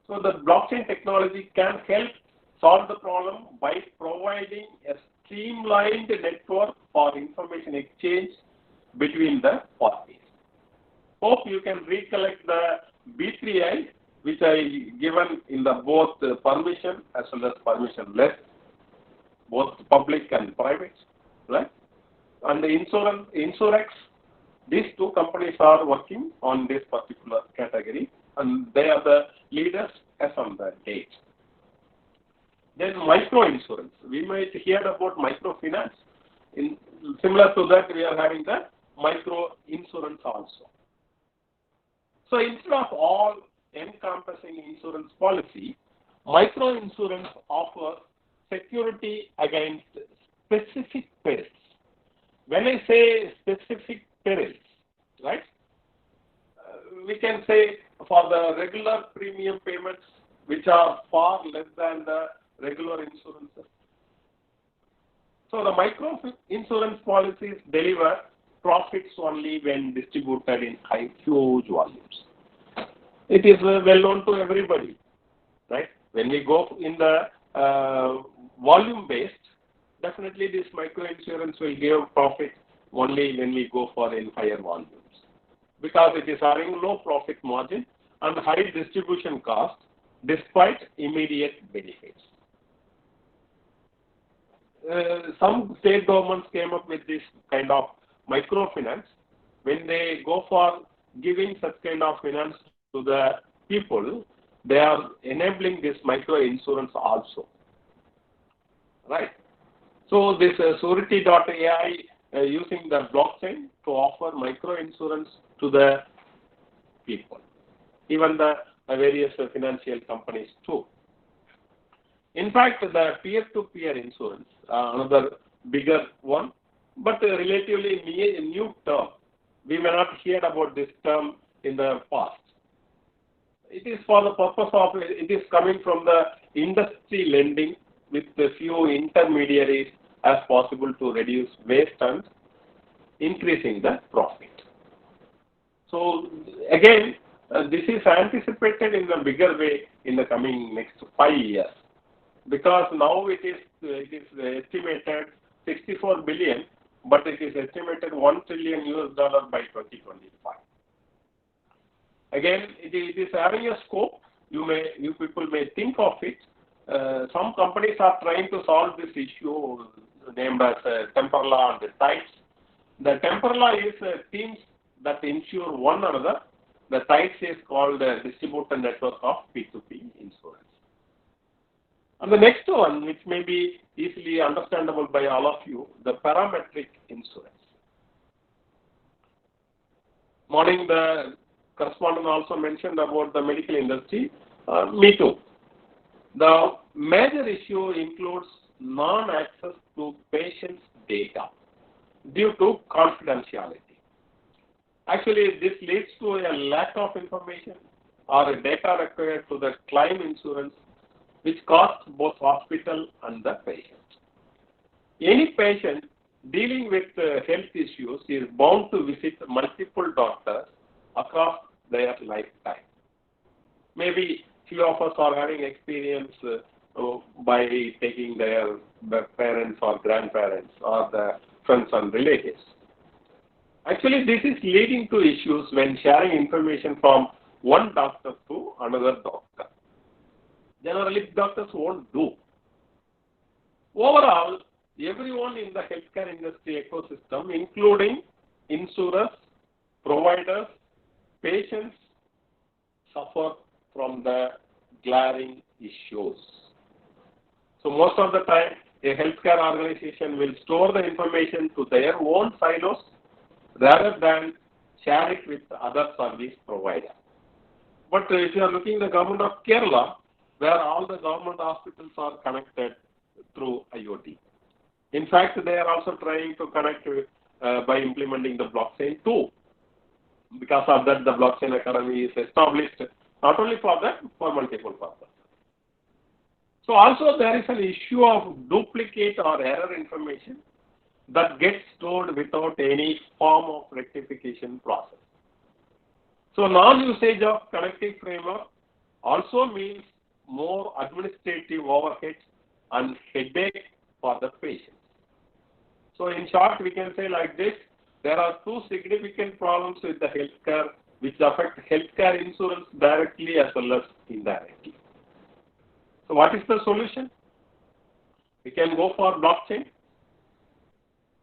E: So the blockchain technology can help solve the problem by providing a streamlined network for information exchange between the parties. Hope you can recollect the B3I, which I given in the both permission as well as permissionless, both public and private, right? And the Insurex, these two companies are working on this particular category, and they are the leaders as on the date. Then micro-insurance. We might hear about microfinance. Similar to that, we are having the micro-insurance also. So instead of all encompassing insurance policy, micro-insurance offers security against specific perils. When I say specific perils, right, we can say for the regular premium payments, which are far less than the regular insurances. So the micro insurance policies deliver profits only when distributed in huge volumes. It is well known to everybody, right? When we go in the volume based, definitely this micro insurance will give profit only when we go for in higher volumes, because it is having low profit margin and high distribution cost despite immediate benefits. Some state governments came up with this kind of microfinance. When they go for giving such kind of finance to the people, they are enabling this micro insurance also, right? So this Surety.ai using the blockchain to offer micro insurance to the people, even the various financial companies too. In fact, the peer-to-peer insurance, another bigger one, but relatively new term. We may not hear about this term in the past. It is for the purpose of, it is coming from the industry lending with a few intermediaries as possible to reduce waste and increasing the profit. So again, this is anticipated in a bigger way in the coming next 5 years, because now it is estimated 64 billion, but it is estimated $1 trillion by 2025. Again, it is having a scope. You people may think of it. Some companies are trying to solve this issue named as Temperla and TIDES. The Temperla is teams that insure one another. The TIDES is called distributed network of P2P insurance. And the next one, which may be easily understandable by all of you, the parametric insurance. Morning, the correspondent also mentioned about the medical industry. Me too. The major issue includes non-access to patients' data due to confidentiality. Actually, this leads to a lack of information or data required to the claim insurance, which costs both hospital and the patient. Any patient dealing with health issues is bound to visit multiple doctors across their lifetime. Maybe few of us are having experience by taking their parents or grandparents or the friends and relatives. Actually, this is leading to issues when sharing information from one doctor to another doctor. Generally, doctors won't do. Overall, everyone in the healthcare industry ecosystem, including insurers, providers, patients, suffer from the glaring issues. So most of the time, a healthcare organization will store the information to their own silos rather than share it with other service providers. But if you are looking at the government of Kerala, where all the government hospitals are connected through IoT. In fact, they are also trying to connect by implementing the blockchain too. Because of that, the blockchain economy is established not only for that, for multiple purposes. So also there is an issue of duplicate or error information that gets stored without any form of rectification process. So non-usage of connective framework also means more administrative overhead and headache for the patient. So in short, we can say like this, there are two significant problems with the healthcare which affect healthcare insurance directly as well as indirectly. So what is the solution? We can go for blockchain,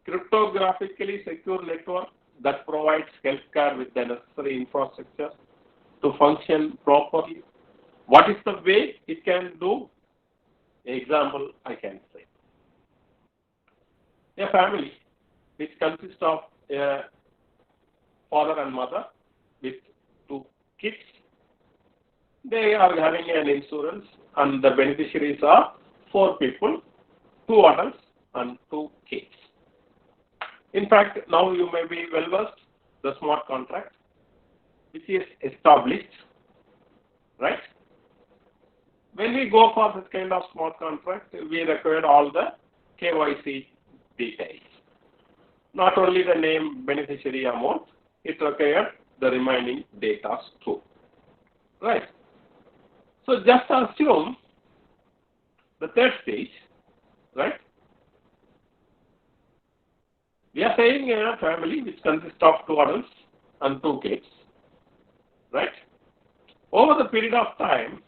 E: cryptographically secure network that provides healthcare with the necessary infrastructure to function properly. What is the way it can do? Example I can say. A family which consists of a father and mother with 2 kids, they are having an insurance and the beneficiaries are 4 people, 2 adults and 2 kids. In fact, now you may be well versed the smart contract which is established, right? When we go for this kind of smart contract, we require all the KYC details. Not only the name, beneficiary amount, it requires the remaining data too, right? So just assume the third stage, right? We are saying a family which consists of 2 adults and 2 kids, right? Over the period of time,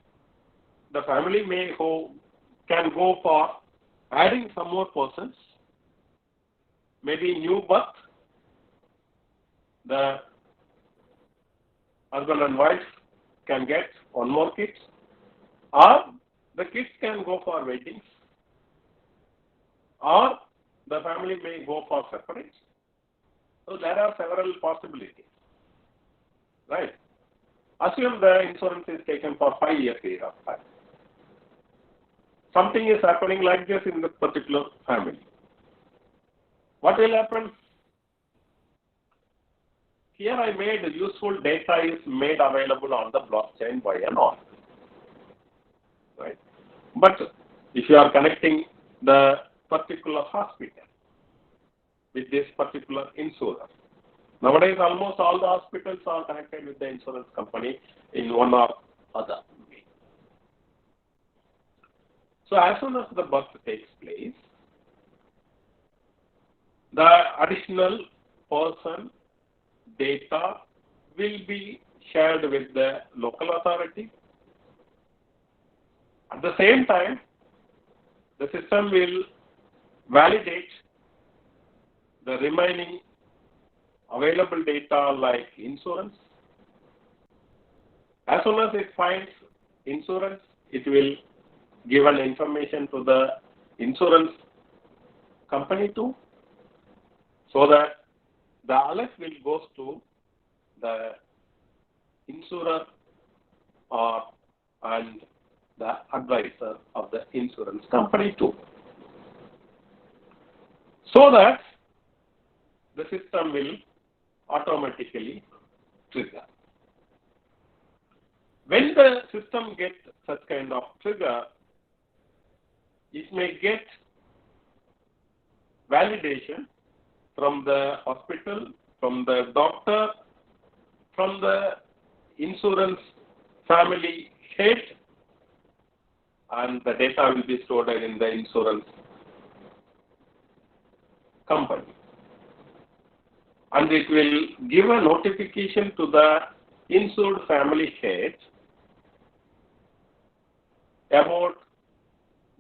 E: the family can go for adding some more persons, maybe new birth, the husband and wife can get 1 more kid, or the kids can go for weddings, or the family may go for separate. So there are several possibilities, right? Assume the insurance is taken for 5-year period of time. Something is happening like this in this particular family. What will happen? Here I made useful data is made available on the blockchain by an author, right? But if you are connecting the particular hospital with this particular insurer, nowadays almost all the hospitals are connected with the insurance company in one or other way. So as soon as the birth takes place, the additional person data will be shared with the local authority. At the same time, the system will validate the remaining available data like insurance. As soon as it finds insurance, it will give an information to the insurance company too, so that the alert will go to the insurer and the advisor of the insurance company too, so that the system will automatically trigger. When the system gets such kind of trigger, it may get validation from the hospital, from the doctor, from the insurance family head, and the data will be stored in the insurance company. And it will give a notification to the insured family head about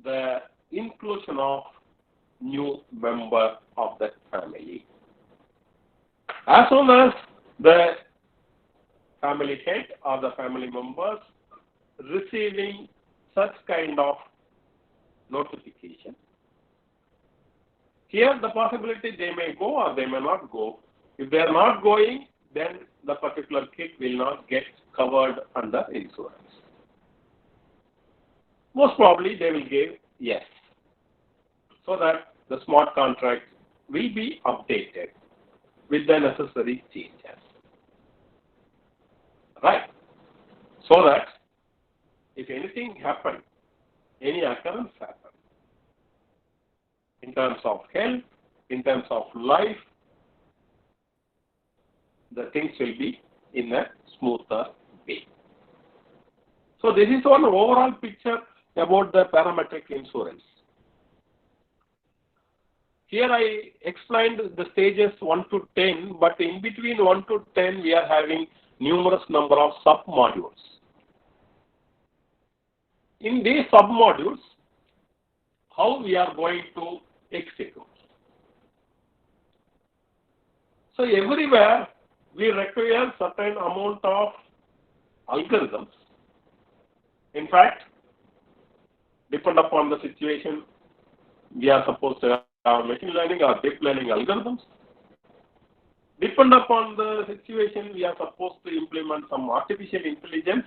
E: the inclusion of new member of that family. As soon as the family head or the family members receiving such kind of notification, here the possibility they may go or they may not go. If they are not going, then the particular kit will not get covered under insurance. Most probably they will give yes, so that the smart contract will be updated with the necessary changes. Right? So that if anything happens, any occurrence happens, in terms of health, in terms of life, the things will be in a smoother way. So this is one overall picture about the parametric insurance. Here I explained the stages 1 to 10, but in between 1 to 10 we are having numerous number of sub-modules. In these sub-modules, how we are going to execute. So everywhere we require certain amount of algorithms. In fact, depend upon the situation, we are supposed to have machine learning or deep learning algorithms. Depend upon the situation, we are supposed to implement some artificial intelligence.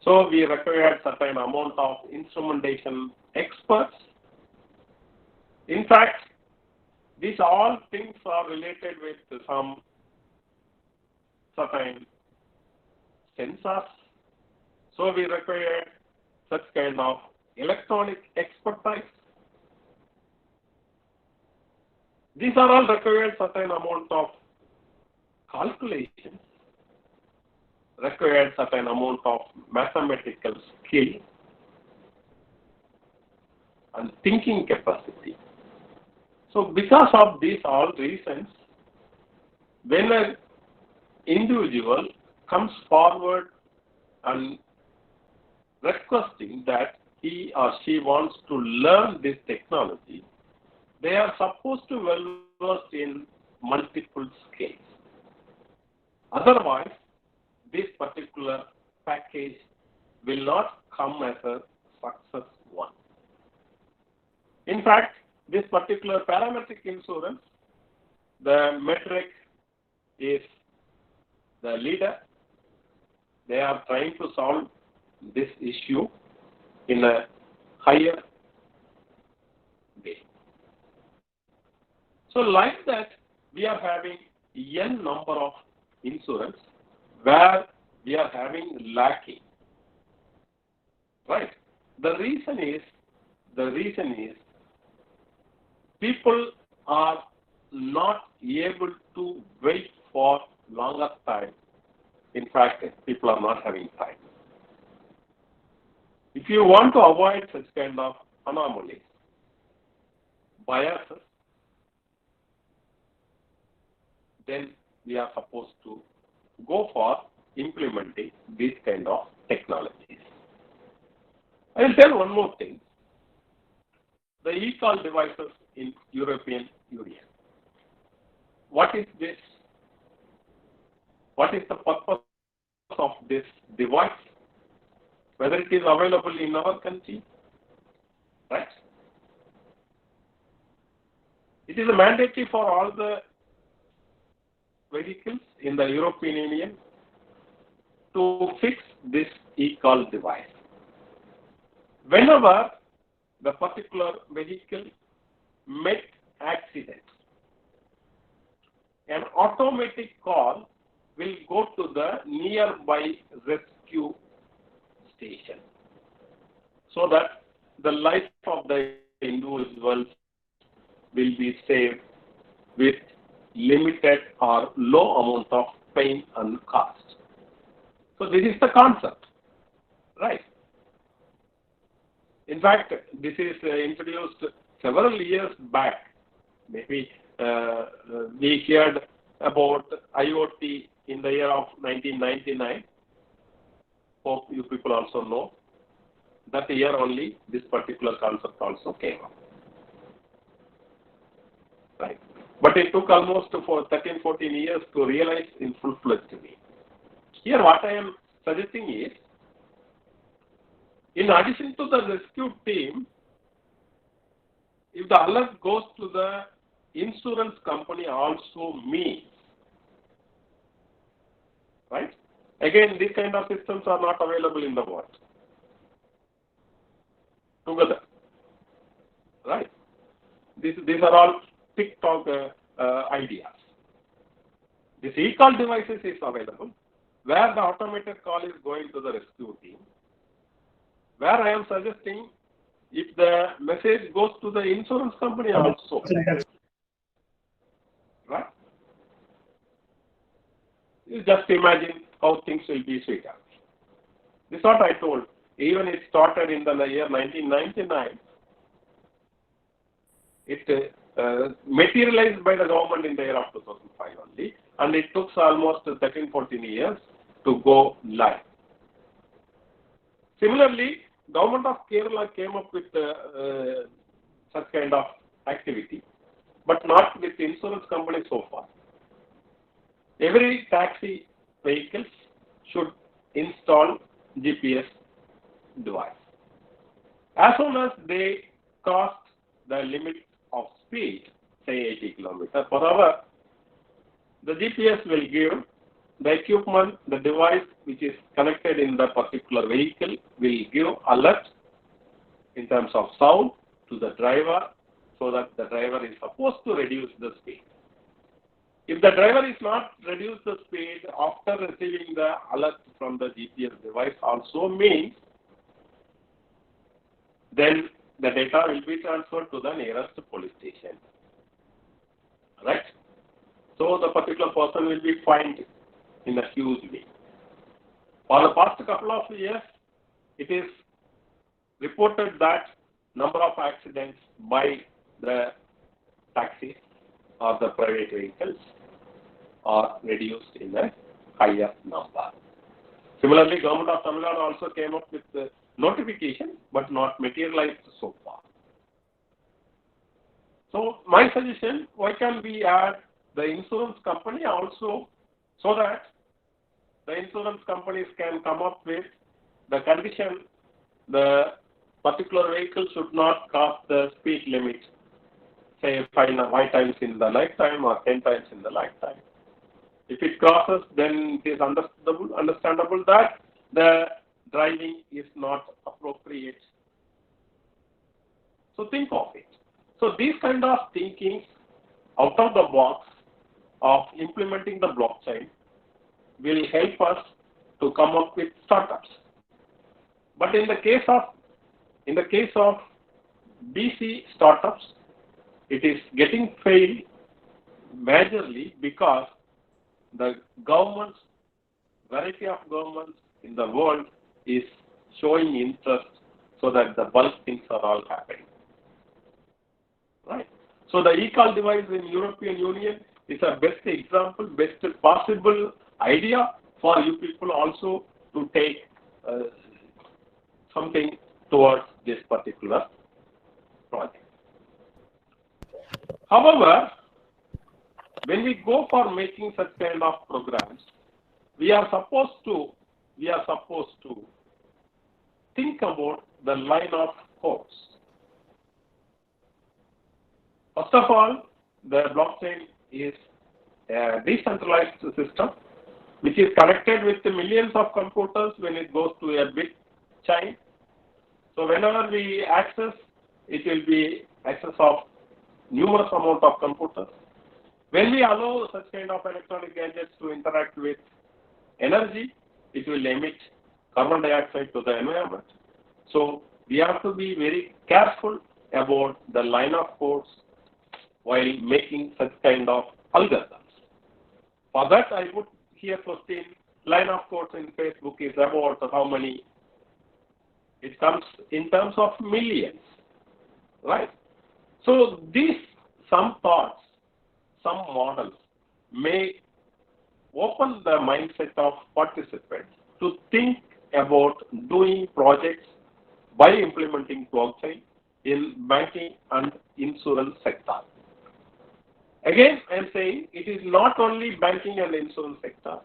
E: So we require certain amount of instrumentation experts. In fact, these all things are related with some certain sensors. So we require such kind of electronic expertise. These are all required certain amount of calculations, required certain amount of mathematical skill and thinking capacity. So because of these all reasons, when an individual comes forward and requesting that he or she wants to learn this technology, they are supposed to well versed in multiple skills. Otherwise, this particular package will not come as a success one. In fact, this particular parametric insurance, the metric is the leader. They are trying to solve this issue in a higher way. So like that, we are having n number of insurance where we are having lacking. Right? The reason is people are not able to wait for longer time. In fact, people are not having time. If you want to avoid such kind of anomalies, biases, then we are supposed to go for implementing these kind of technologies. I will tell one more thing. The e-call devices in European Union. What is this? What is the purpose of this device? Whether it is available in our country, right? It is a mandatory for all the vehicles in the European Union to fix this e-call device. Whenever the particular vehicle met accident, an automatic call will go to the nearby rescue station so that the life of the individuals will be saved with limited or low amount of pain and cost. So this is the concept, right? In fact, this is introduced several years back. Maybe we heard about IoT in the year of 1999. Hope you people also know. That year only this particular concept also came up. But it took almost for 13, 14 years to realize in full-fledged way. Here what I am suggesting is, in addition to the rescue team, if the alert goes to the insurance company also means, right? Again, these kind of systems are not available in the world together, right? These are all TikTok ideas. This e-call devices is available, where the automated call is going to the rescue team, where I am suggesting if the message goes to the insurance company also, right? You just imagine how things will be sweeter. This is what I told. Even it started in the year 1999. It materialized by the government in the year of 2005 only, and it took almost 13, 14 years to go live. Similarly, government of Kerala came up with such kind of activity, but not with insurance companies so far. Every taxi vehicles should install GPS device. As soon as they cross the limit of speed, say 80 kilometers per hour, the GPS will give the equipment, the device which is connected in the particular vehicle will give alert in terms of sound to the driver, so that the driver is supposed to reduce the speed. If the driver is not reduced the speed after receiving the alert from the GPS device also means, then the data will be transferred to the nearest police station, right? So the particular person will be fined in a huge way. For the past couple of years, it is reported that number of accidents by the taxis or the private vehicles are reduced in a higher number. Similarly, Government of Tamil Nadu also came up with the notification, but not materialized so far. So my suggestion, why can't we add the insurance company also, so that the insurance companies can come up with the condition the particular vehicle should not cross the speed limit, say 5 times in the lifetime or 10 times in the lifetime. If it crosses, then it is understandable that the driving is not appropriate. So think of it. So these kind of thinking out of the box of implementing the blockchain will help us to come up with startups. But in the case of BC startups, it is getting failed majorly because the governments, variety of governments in the world is showing interest, so that the bulk things are all happening. Right? So the e-call device in European Union is a best example, best possible idea for you people also to take something towards this particular project. However, when we go for making such kind of programs, we are supposed to think about the line of codes. First of all, the blockchain is a decentralized system which is connected with the millions of computers when it goes to a bit chain. So whenever we access, it will be access of numerous amount of computers. When we allow such kind of electronic gadgets to interact with energy, it will emit carbon dioxide to the environment. So we have to be very careful about the line of codes while making such kind of algorithms. For that, I would here question, line of codes in Facebook is about how many? It comes in terms of millions, right? So these, some thoughts, some models may open the mindset of participants to think about doing projects by implementing blockchain in banking and insurance sector. Again, I am saying it is not only banking and insurance sector.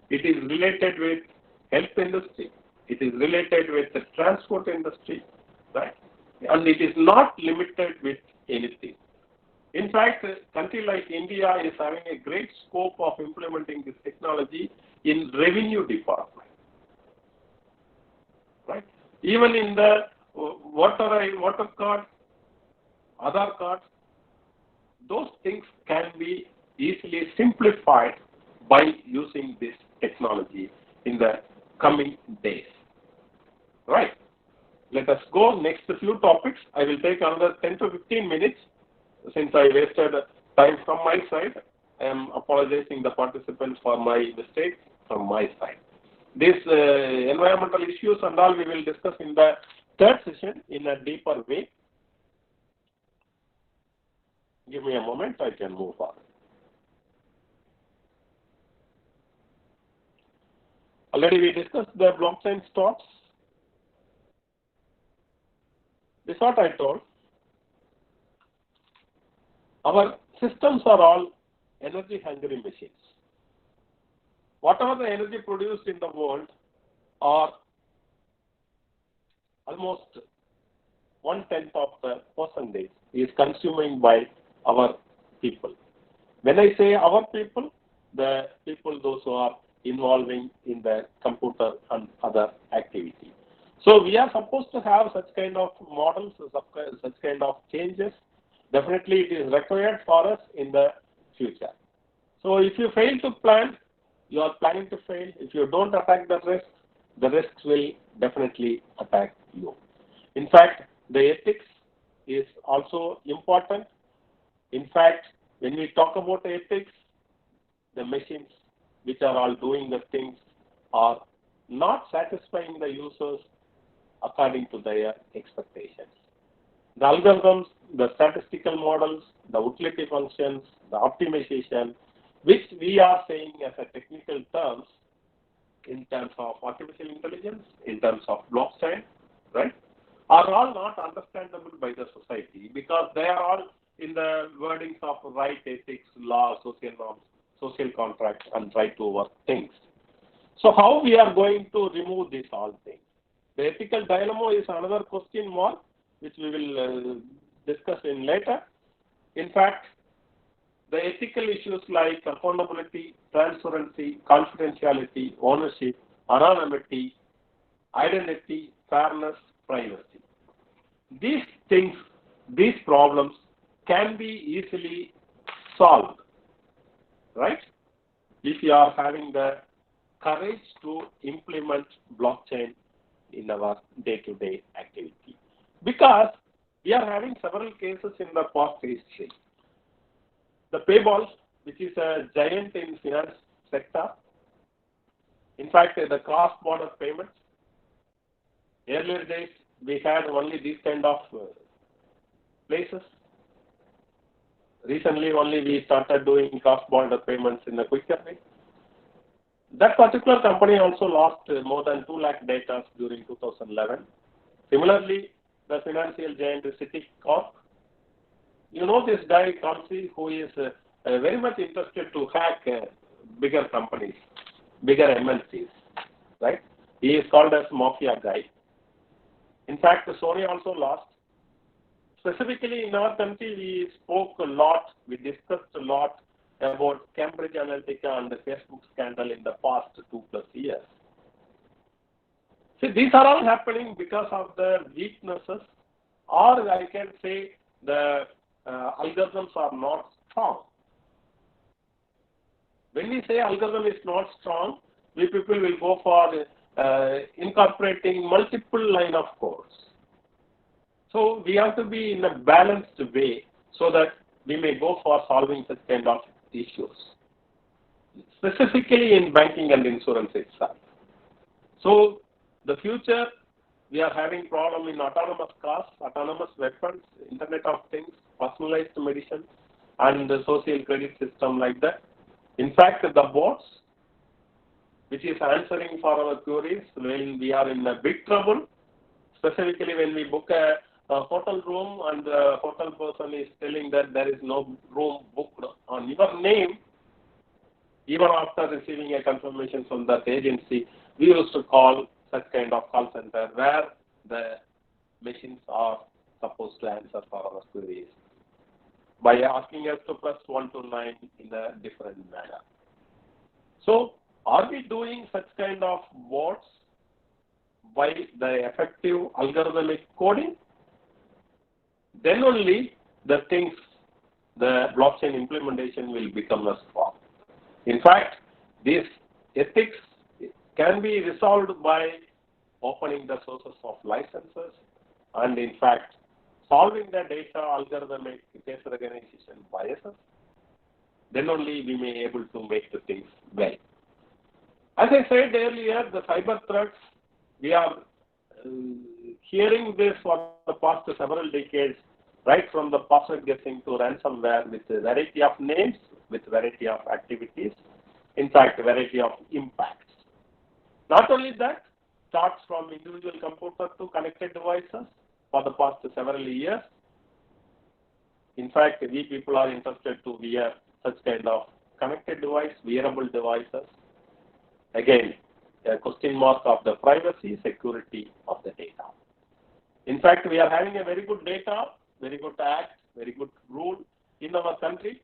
E: It is related with health industry. It is related with the transport industry, right? And it is not limited with anything. In fact, a country like India is having a great scope of implementing this technology in revenue department, right? Even in the water card, Aadhaar cards, those things can be easily simplified by using this technology in the coming days. Right. Let us go next few topics. I will take another 10 to 15 minutes since I wasted time from my side. I am apologizing the participants for my mistakes from my side. These environmental issues and all we will discuss in the third session in a deeper way. Give me a moment, I can move on. Already we discussed the blockchain stocks. This is what I told. Our systems are all energy hungry machines. Whatever the energy produced in the world are almost 1/10 of the percentage is consumed by our people. When I say our people, the people those who are involving in the computer and other activity. So we are supposed to have such kind of models, such kind of changes. Definitely it is required for us in the future. So if you fail to plan, you are planning to fail. If you don't attack the risks will definitely attack you. In fact, the ethics is also important. In fact, when we talk about ethics, the machines which are all doing the things are not satisfying the users according to their expectations. The algorithms, the statistical models, the utility functions, the optimization, which we are saying as a technical terms in terms of artificial intelligence, in terms of blockchain, right, are all not understandable by the society because they are all in the wordings of right, ethics, law, social norms, social contracts, and right to work things. So how we are going to remove these all things? The ethical dilemma is another question mark, which we will discuss in later. In fact, the ethical issues like accountability, transparency, confidentiality, ownership, anonymity, identity, fairness, privacy. These things, these problems can be easily solved, right? If you are having the courage to implement blockchain in our day-to-day activity. Because we are having several cases in the past history. The Payball, which is a giant in finance sector. In fact, the cross-border payments. Earlier days, we had only these kind of places. Recently, only we started doing cross-border payments in a quicker way. That particular company also lost more than 2 lakh data during 2011. Similarly, the financial giant Citicorp. You know this guy, Kamsi, who is very much interested to hack bigger companies, bigger MNCs, right? He is called as Mafia guy. In fact, Sony also lost. Specifically in our country, we spoke a lot, we discussed a lot about Cambridge Analytica and the Facebook scandal in the past 2+ years. See, these are all happening because of the weaknesses, or I can say the algorithms are not strong. When we say algorithm is not strong, we people will go for incorporating multiple line of codes. So we have to be in a balanced way so that we may go for solving such kind of issues, specifically in banking and insurance itself. So the future, we are having problem in autonomous cars, autonomous weapons, Internet of Things, personalized medicine, and the social credit system like that. In fact, the bots, which is answering for our queries when we are in a big trouble, specifically when we book a hotel room and the hotel person is telling that there is no room booked on your name, even after receiving a confirmation from that agency, we used to call such kind of call center where the machines are supposed to answer for our queries by asking us to press 1 to 9 in a different manner. So, are we doing such kind of bots by the effective algorithmic coding? Then only the things, the blockchain implementation will become a strong. In fact, these ethics can be resolved by opening the sources of licenses and in fact solving the data algorithmic case recognition biases. Then only we may be able to make the things well. As I said earlier, the cyber threats, we are hearing this for the past several decades, right from the password guessing to ransomware with a variety of names, with variety of activities, in fact, variety of impacts. Not only that, starts from individual computer to connected devices for the past several years. In fact, we people are interested to wear such kind of connected device, wearable devices. Again, a question mark of the privacy, security of the data. In fact, we are having a very good data, very good act, very good rule in our country.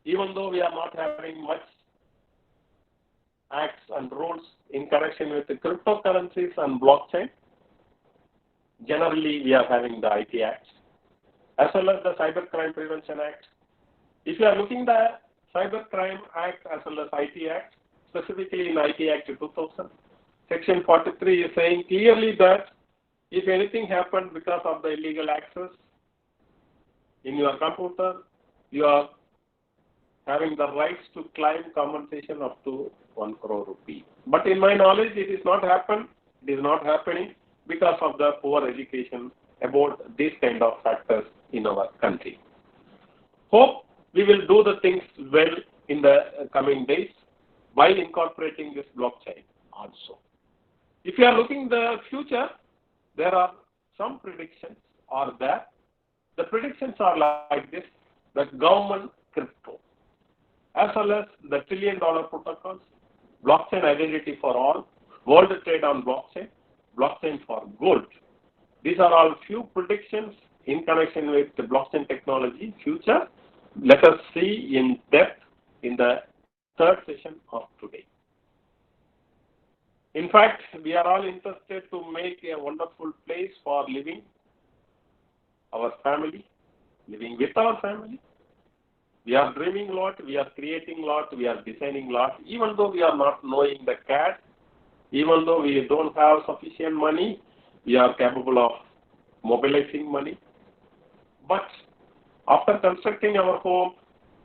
E: Even though we are not having much acts and rules in connection with the cryptocurrencies and blockchain, generally we are having the IT Act as well as the Cybercrime Prevention Act. If you are looking at the Cybercrime Act as well as IT Act, specifically in IT Act 2000, Section 43 is saying clearly that if anything happened because of the illegal access in your computer, you are having the rights to claim compensation up to 1 crore rupee. But in my knowledge, it is not happened. It is not happening because of the poor education about these kind of factors in our country. Hope we will do the things well in the coming days while incorporating this blockchain also. If you are looking the future, there are some predictions are there. The predictions are like this: the government crypto, as well as the $1 trillion protocols, blockchain identity for all, world trade on blockchain, blockchain for gold. These are all few predictions in connection with the blockchain technology future. Let us see in depth in the third session of today. In fact, we are all interested to make a wonderful place for living, our family, living with our family. We are dreaming a lot, we are creating a lot, we are designing a lot, even though we are not knowing the CAD, even though we don't have sufficient money, we are capable of mobilizing money. But after constructing our home,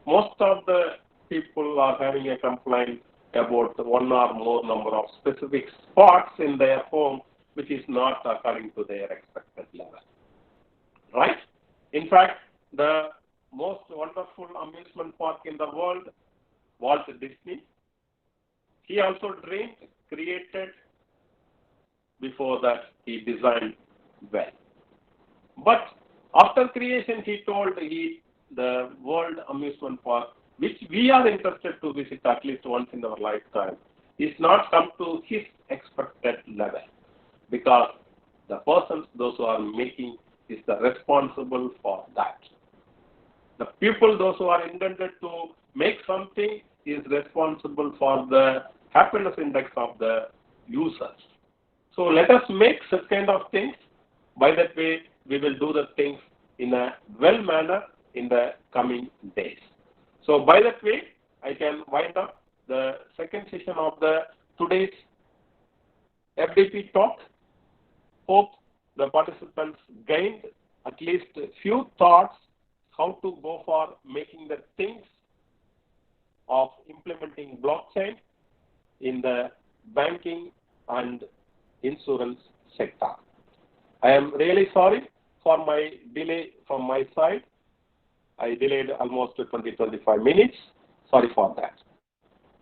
E: most of the people are having a complaint about one or more number of specific spots in their home which is not according to their expected level. Right? In fact, the most wonderful amusement park in the world, Walt Disney, he also dreamed, created, before that he designed well. But after creation, he told the World Amusement Park, which we are interested to visit at least once in our lifetime, is not come to his expected level, because the persons, those who are making, is the responsible for that. The people, those who are intended to make something, is responsible for the happiness index of the users. So let us make such kind of things. By that way, we will do the things in a well manner in the coming days. So by that way, I can wind up the second session of the today's FDP talk. Hope the participants gained at least a few thoughts how to go for making the things of implementing blockchain in the banking and insurance sector. I am really sorry for my delay from my side. I delayed almost 20-25 minutes. Sorry for that.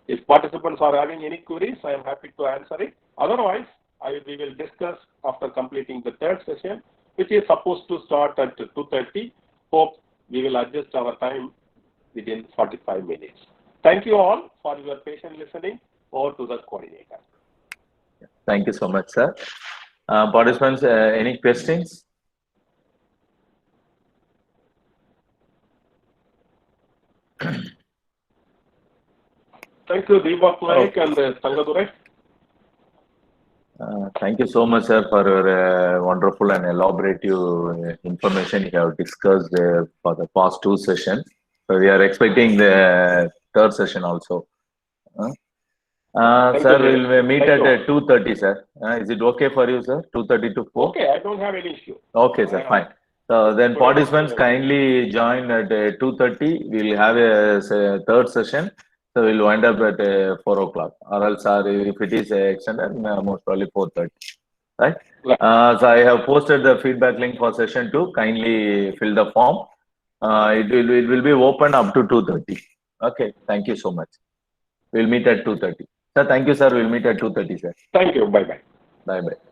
E: If participants are having any queries, I am happy to answer it. Otherwise, we will discuss after completing the third session which is supposed to start at 2:30. Hope we will adjust our time within 45 minutes. Thank you all for your patient listening. Over to the coordinator.
A: Thank you so much, sir. Participants, any questions?
E: Thank you, Deepak Naik and Tangadurai.
A: Thank you so much, sir, for your wonderful and elaborative information you have discussed for the past two sessions. So we are expecting the third session also. Sir,
E: you.
A: we'll meet
E: Thank
A: at
E: you.
A: 2:30, sir. Is it okay for you, sir? 2:30 to 4?
E: Okay, I don't have any issue.
A: Okay, sir, fine. So then participants kindly join at 2:30. We'll have a third session. So we'll wind up at 4 o'clock. Or else, if it is extended, most probably 4:30. Right? So I have posted the feedback link for session 2. Kindly fill the form. It will be open up to 2:30. Okay. Thank you so much. We'll meet at 2:30. Sir, thank you, sir. We'll meet at 2:30, sir.
E: Thank you. Bye-bye.
A: Bye-bye.